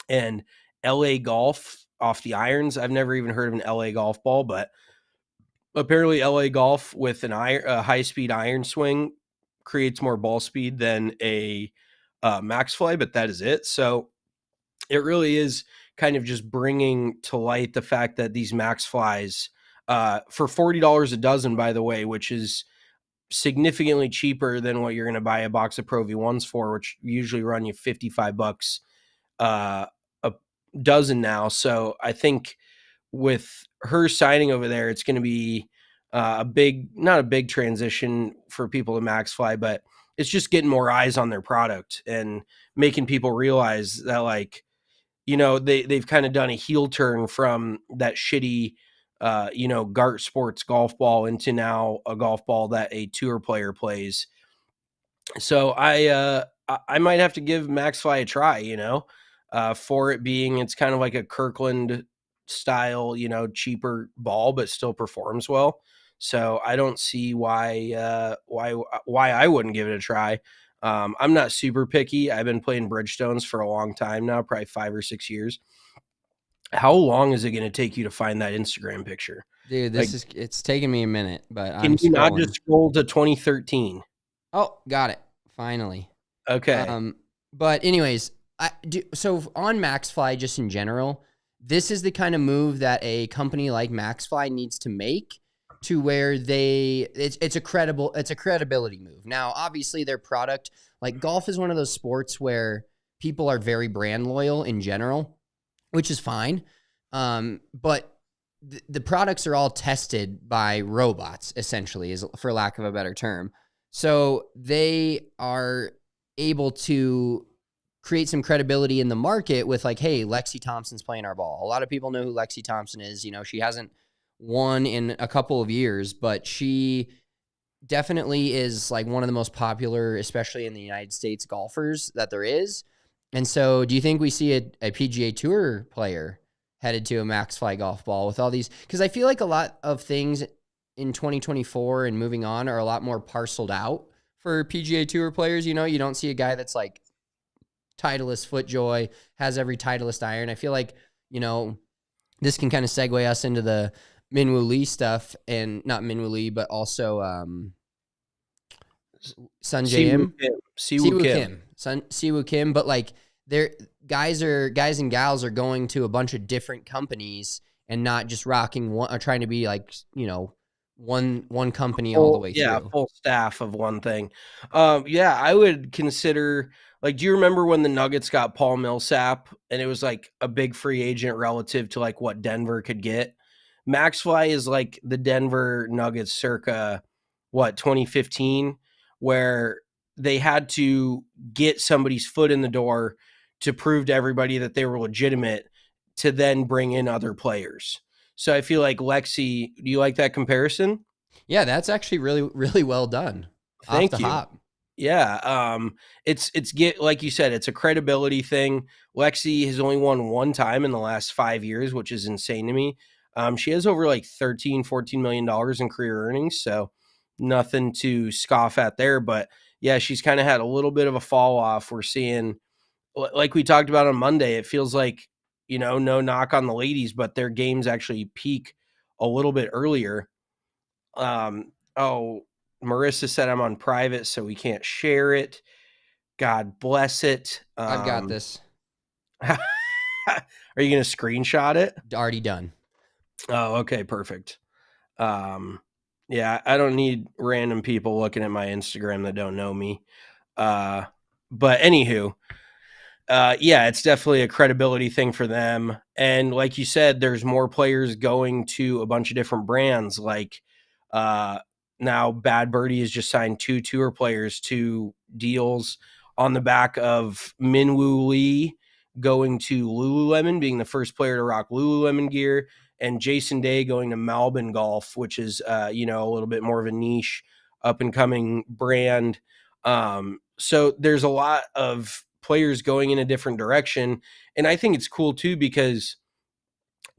and LA Golf off the irons. I've never even heard of an LA Golf ball, but apparently LA Golf with a high-speed iron swing creates more ball speed than a Max Fly, but that is it. So it really is kind of just bringing to light the fact that these Max Flies, for $40 a dozen, by the way, which is significantly cheaper than what you're going to buy a box of Pro V1s for, which usually run you $55 a dozen now. So I think with her signing over there, it's going to be not a big transition for people to Max Fly, but it's just getting more eyes on their product and making people realize that, like, they've kind of done a heel turn from that shitty Gart Sports golf ball into now a golf ball that a tour player plays. So I might have to give MaxFly a try, for it being, it's kind of like a Kirkland style, cheaper ball, but still performs well. So I don't see why I wouldn't give it a try. I'm not super picky. I've been playing Bridgestones for a long time now, probably 5 or 6 years. How long is it going to take you to find that Instagram picture? Dude, Like, it's taking me a minute, but can I'm you not scrolling. just scroll to 2013? Oh, got it. Finally. Okay. But anyways, so on MaxFly, just in general, this is the kind of move that a company like MaxFly needs to make to where it's a credibility move. Now, obviously their product, like golf is one of those sports where people are very brand loyal in general, which is fine. But the products are all tested by robots, essentially, is for lack of a better term. So they are able to create some credibility in the market with like, hey, Lexi Thompson's playing our ball. A lot of people know who Lexi Thompson is. She hasn't won in a couple of years, but she definitely is like one of the most popular, especially in the United States, golfers that there is. And so do you think we see a PGA Tour player headed to a MaxFly golf ball with all these? Because I feel like a lot of things in 2024 and moving on are a lot more parceled out for PGA Tour players. You don't see a guy that's like Titleist FootJoy, has every Titleist iron. I feel like, this can kind of segue us into the Minwoo Lee stuff, and not Minwoo Lee, but also Sun Siwoo J.M. Kim. Siwoo Kim. Siwoo Kim, but like they're guys and gals are going to a bunch of different companies and not just rocking one or trying to be like, one company all the way through. Full staff of one thing. I would consider, like, do you remember when the Nuggets got Paul Millsap and it was like a big free agent relative to like what Denver could get? MaxFly is like the Denver Nuggets circa 2015, where they had to get somebody's foot in the door to prove to everybody that they were legitimate to then bring in other players. So I feel like Lexi, do you like that comparison? Yeah, that's actually really, really well done. Off the Thank you. hop. Yeah, it's like you said, it's a credibility thing. Lexi has only won one time in the last 5 years, which is insane to me. She has over like $13-14 million in career earnings, so nothing to scoff at there. But yeah, she's kind of had a little bit of a fall off. We're seeing, like we talked about on Monday, it feels like, no knock on the ladies, but their games actually peak a little bit earlier. Marissa said I'm on private, so we can't share it. God bless it. I've got this. Are you going to screenshot it? Already done. Oh, okay, perfect. I don't need random people looking at my Instagram that don't know me. But anywho, it's definitely a credibility thing for them. And like you said, there's more players going to a bunch of different brands. Like now Bad Birdie has just signed 2 tour players to deals on the back of Minwoo Lee going to Lululemon, being the first player to rock Lululemon gear, and Jason Day going to Melbourne Golf, which is, a little bit more of a niche up and coming brand. So there's a lot of players going in a different direction. And I think it's cool too, because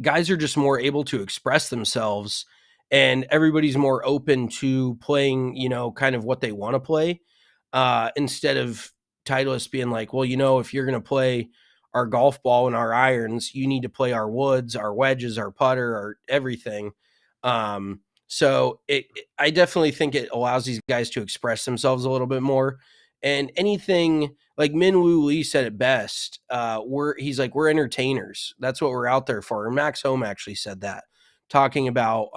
guys are just more able to express themselves and everybody's more open to playing, kind of what they want to play. Instead of Titleist being like, well, if you're going to play our golf ball and our irons, you need to play our woods, our wedges, our putter, our everything. So I definitely think it allows these guys to express themselves a little bit more. And anything, like Minwoo Lee said it best, he's like, we're entertainers. That's what we're out there for. And Max Home actually said that, talking about,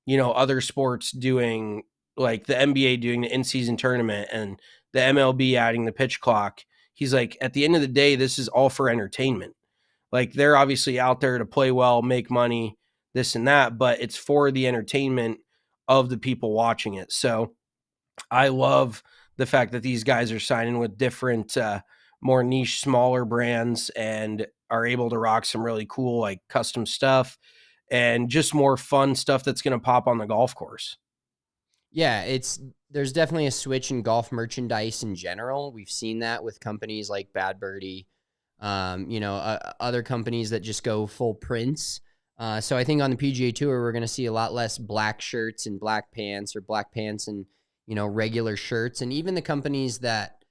other sports doing, like the NBA doing the in-season tournament and the MLB adding the pitch clock. He's like, at the end of the day, this is all for entertainment. Like, they're obviously out there to play well, make money, this and that, but it's for the entertainment of the people watching it. So I love the fact that these guys are signing with different, more niche, smaller brands and are able to rock some really cool, like, custom stuff. and just more fun stuff that's going to pop on the golf course. Yeah, there's definitely a switch in golf merchandise in general. We've seen that with companies like Bad Birdie, other companies that just go full prints. So I think on the PGA Tour, we're going to see a lot less black shirts and black pants, or black pants and, regular shirts. And even the companies that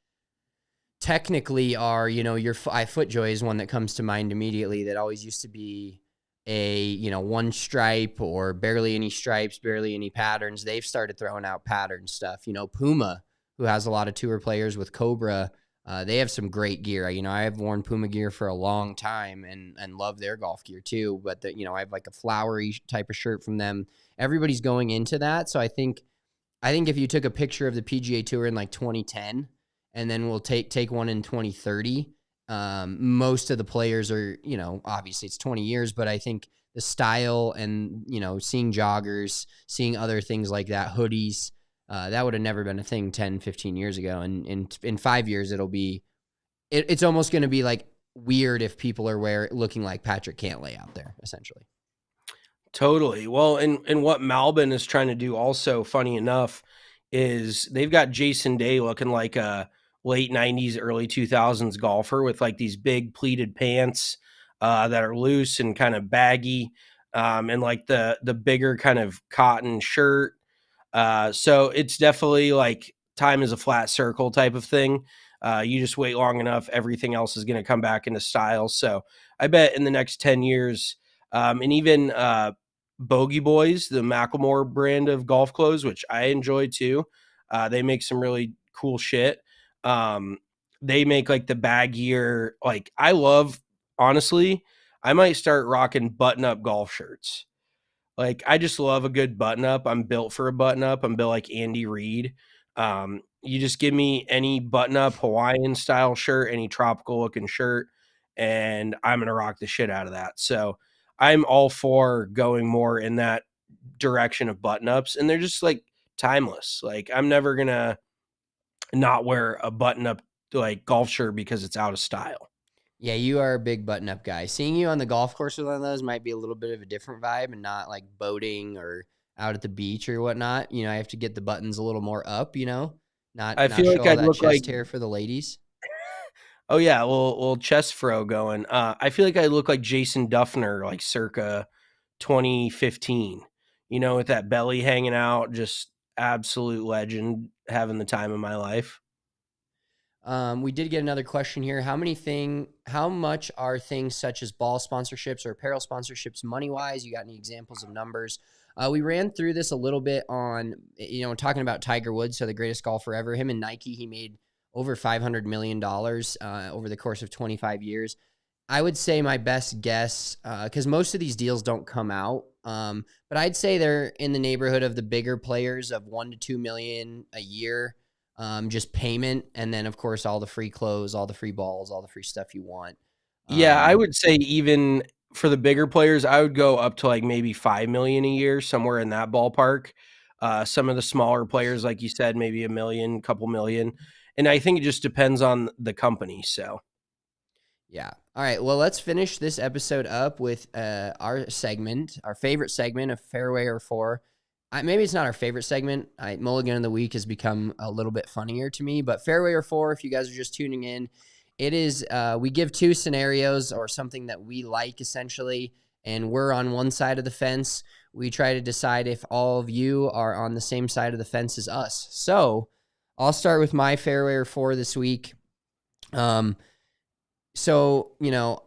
technically are, your FootJoy is one that comes to mind immediately, that always used to be a, one stripe or barely any stripes, barely any patterns. They've started throwing out pattern stuff. Puma, who has a lot of tour players with Cobra, they have some great gear. I have worn Puma gear for a long time and love their golf gear too. But I have like a flowery type of shirt from them. Everybody's going into that. So I think if you took a picture of the PGA Tour in like 2010, and then we'll take one in 2030, most of the players are, obviously it's 20 years, but I think the style and, seeing joggers, seeing other things like that, hoodies, that would have never been a thing 10, 15 years ago. And in 5 years, it's almost going to be like weird if people are looking like Patrick Cantlay out there, essentially. Totally. Well, and what Malbon is trying to do also, funny enough, is they've got Jason Day looking like a late 90s, early 2000s golfer with like these big pleated pants that are loose and kind of baggy, and like the bigger kind of cotton shirt. So it's definitely like time is a flat circle type of thing. You just wait long enough, everything else is going to come back into style. So I bet in the next 10 years, and even Bogey Boys, the Macklemore brand of golf clothes, which I enjoy too. They make some really cool shit. They make like the baggier, like honestly, I might start rocking button up golf shirts. Like, I just love a good button up. I'm built for a button up. I'm built like Andy Reid. You just give me any button up Hawaiian style shirt, any tropical looking shirt, and I'm going to rock the shit out of that. So I'm all for going more in that direction of button ups, and they're just like timeless. Like, I'm never going to not wear a button up like golf shirt because it's out of style. Yeah, you are a big button-up guy. Seeing you on the golf course with one of those might be a little bit of a different vibe, and not like boating or out at the beach or whatnot. I have to get the buttons a little more up. Not I feel show like all I'd that look like chest hair for the ladies. Oh yeah, little chest fro going. I feel like I look like Jason Duffner, like circa 2015. With that belly hanging out, just absolute legend, having the time of my life. We did get another question here. How much are things such as ball sponsorships or apparel sponsorships money-wise? You got any examples of numbers? We ran through this a little bit on, talking about Tiger Woods, so the greatest golfer ever. Him and Nike, he made over $500 million over the course of 25 years. I would say my best guess, because most of these deals don't come out, but I'd say they're in the neighborhood of the bigger players of 1 to 2 million a year. Just payment, and then of course all the free clothes, all the free balls, all the free stuff you want. Yeah, I would say even for the bigger players, I would go up to like maybe 5 million a year, somewhere in that ballpark. Some of the smaller players, like you said, maybe a million, couple million. And I think it just depends on the company. So yeah. All right. Well, let's finish this episode up with our favorite segment of Fairway or Four. Maybe it's not our favorite segment. Mulligan of the Week has become a little bit funnier to me, but Fairway or Four, if you guys are just tuning in, it is, we give two scenarios or something that we like essentially, and we're on one side of the fence. We try to decide if all of you are on the same side of the fence as us. So I'll start with my Fairway or Four this week. So,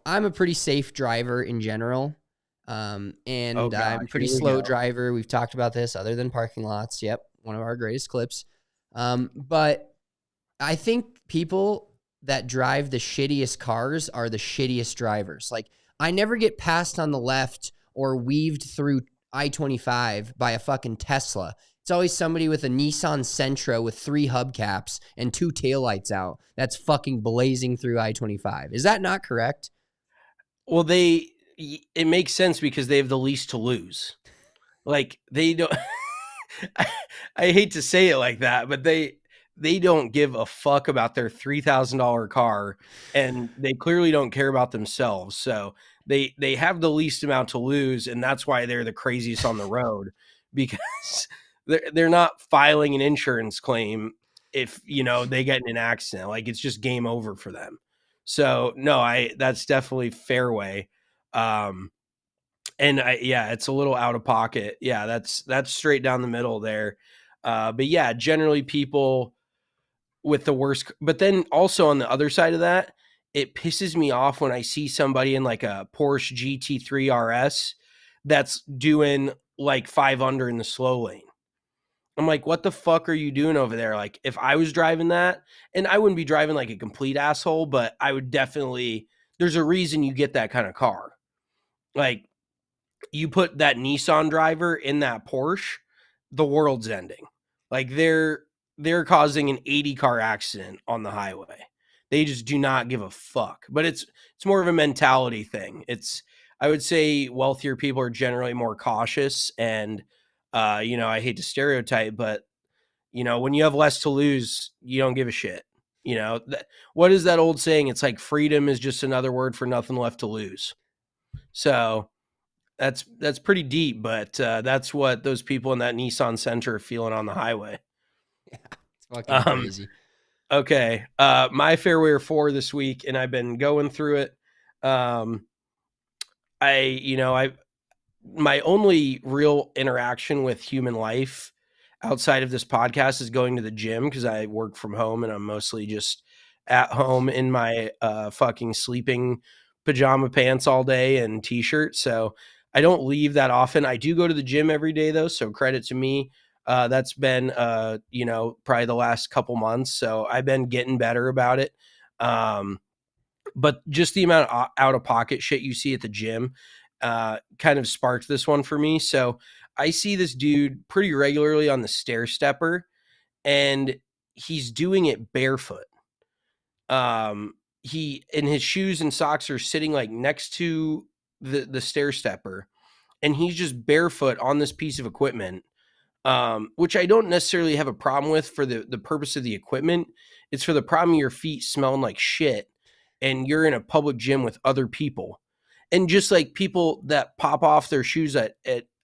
I'm a pretty safe driver in general. And I'm a pretty slow driver. We've talked about this other than parking lots. Yep. One of our greatest clips. But I think people that drive the shittiest cars are the shittiest drivers. Like, I never get passed on the left or weaved through I-25 by a fucking Tesla. It's always somebody with a Nissan Sentra with 3 hubcaps and 2 taillights out that's fucking blazing through I-25. Is that not correct? Well, it makes sense because they have the least to lose. Like, they don't I hate to say it like that, but they they don't give a fuck about their $3,000 car, and they clearly don't care about themselves. So they have the least amount to lose, and that's why they're the craziest on the road, because they're not filing an insurance claim if they get in an accident. Like, it's just game over for them. So no, that's definitely fairway. And it's a little out of pocket. Yeah, that's straight down the middle there. But yeah, generally people with the worst. But then also on the other side of that, it pisses me off when I see somebody in like a Porsche GT3 RS that's doing like 5 under in the slow lane. I'm like, what the fuck are you doing over there? Like, if I was driving that, and I wouldn't be driving like a complete asshole, but I would definitely, there's a reason you get that kind of car. Like, you put that Nissan driver in that Porsche, the world's ending. Like, they're causing an 80 car accident on the highway. They just do not give a fuck. But it's more of a mentality thing. I would say wealthier people are generally more cautious, and I hate to stereotype, but when you have less to lose, you don't give a shit. What is that old saying? It's like freedom is just another word for nothing left to lose. So that's pretty deep, but that's what those people in that Nissan Sentra are feeling on the highway. Yeah, it's fucking crazy. Okay. My fairway are 4 this week, and I've been going through it. My only real interaction with human life outside of this podcast is going to the gym, because I work from home and I'm mostly just at home in my fucking sleeping pajama pants all day and t-shirt. So I don't leave that often. I do go to the gym every day though, so credit to me. That's been probably the last couple months. So I've been getting better about it. But just the amount of out of pocket shit you see at the gym kind of sparked this one for me. So I see this dude pretty regularly on the stair stepper, and he's doing it barefoot. He and his shoes and socks are sitting like next to the stair stepper, and he's just barefoot on this piece of equipment, which I don't necessarily have a problem with for the purpose of the equipment. It's for the problem of your feet smelling like shit, and you're in a public gym with other people, and just like people that pop off their shoes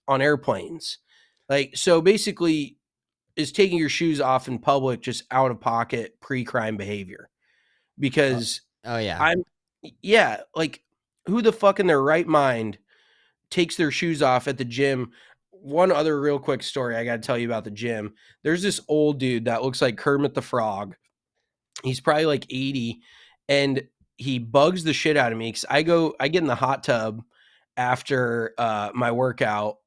on airplanes. Like, so basically, is taking your shoes off in public just out of pocket pre-crime behavior. Because yeah, like, who the fuck in their right mind takes their shoes off at the gym? One other real quick story I got to tell you about the gym. There's this old dude that looks like Kermit the Frog. He's probably like 80, and he bugs the shit out of me, because I get in the hot tub after my workout.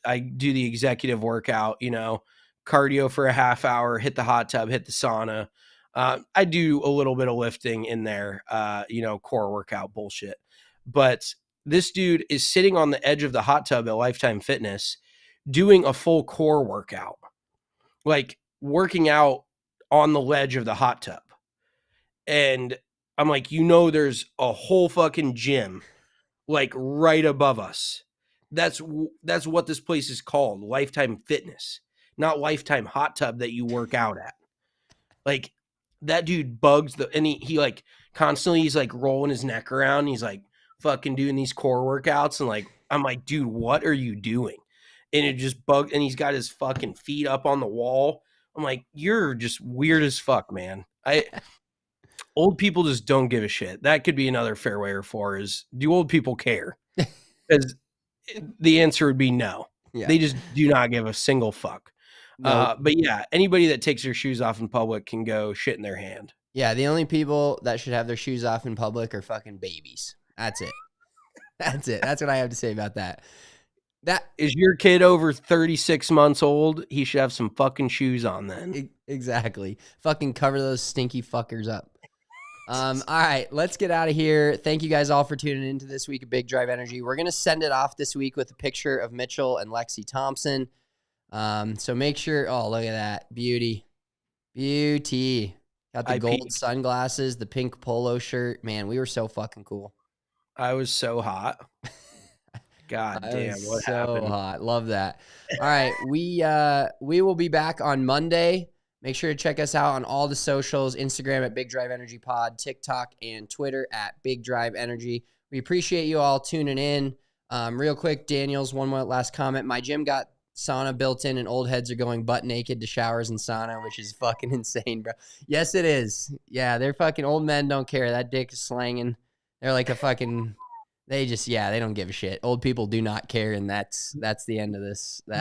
I do the executive workout, cardio for a half hour, hit the hot tub, hit the sauna. I do a little bit of lifting in there, core workout bullshit. But this dude is sitting on the edge of the hot tub at Lifetime Fitness doing a full core workout, like working out on the ledge of the hot tub. And I'm like, there's a whole fucking gym like right above us. That's what this place is called, Lifetime Fitness, not Lifetime Hot Tub that you work out at. Like, that dude bugs and he like constantly, he's like rolling his neck around. He's like fucking doing these core workouts, and like, I'm like, dude, what are you doing? And it just bugged, and he's got his fucking feet up on the wall. I'm like, you're just weird as fuck, man. Old people just don't give a shit. That could be another fairway or 4 is, do old people care? Because the answer would be no. Yeah. They just do not give a single fuck. Nope. But yeah, anybody that takes their shoes off in public can go shit in their hand. Yeah, the only people that should have their shoes off in public are fucking babies. That's it. That's it. That's what I have to say about that. That is your kid over 36 months old, he should have some fucking shoes on then. Exactly. Fucking cover those stinky fuckers up. All right, let's get out of here. Thank you guys all for tuning into this week of Big Drive Energy. We're going to send it off this week with a picture of Mitchell and Lexi Thompson. So make sure, oh, look at that. Beauty. Got the gold sunglasses, the pink polo shirt. Man, we were so fucking cool. I was so hot. God damn, what happened? So hot. Love that. All right, we will be back on Monday. Make sure to check us out on all the socials, Instagram at Big Drive Energy Pod, TikTok and Twitter at Big Drive Energy. We appreciate you all tuning in. Real quick, Daniel's one more last comment. My gym got sauna built in and old heads are going butt naked to showers and sauna, which is fucking insane, bro. Yes, it is. Yeah, they're fucking old men don't care. That dick is slanging. They're like a fucking, they don't give a shit. Old people do not care, and that's the end of this. That's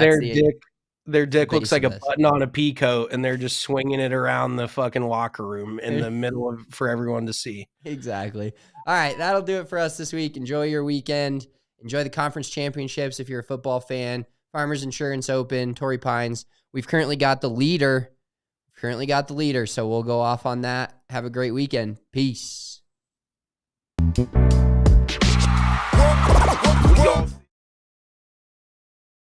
Their dick looks like a this. button on a pea coat, and they're just swinging it around the fucking locker room in the middle of for everyone to see. Exactly. All right, that'll do it for us this week. Enjoy your weekend. Enjoy the conference championships if you're a football fan. Farmers Insurance Open, Torrey Pines. We've currently got the leader. So we'll go off on that. Have a great weekend. Peace.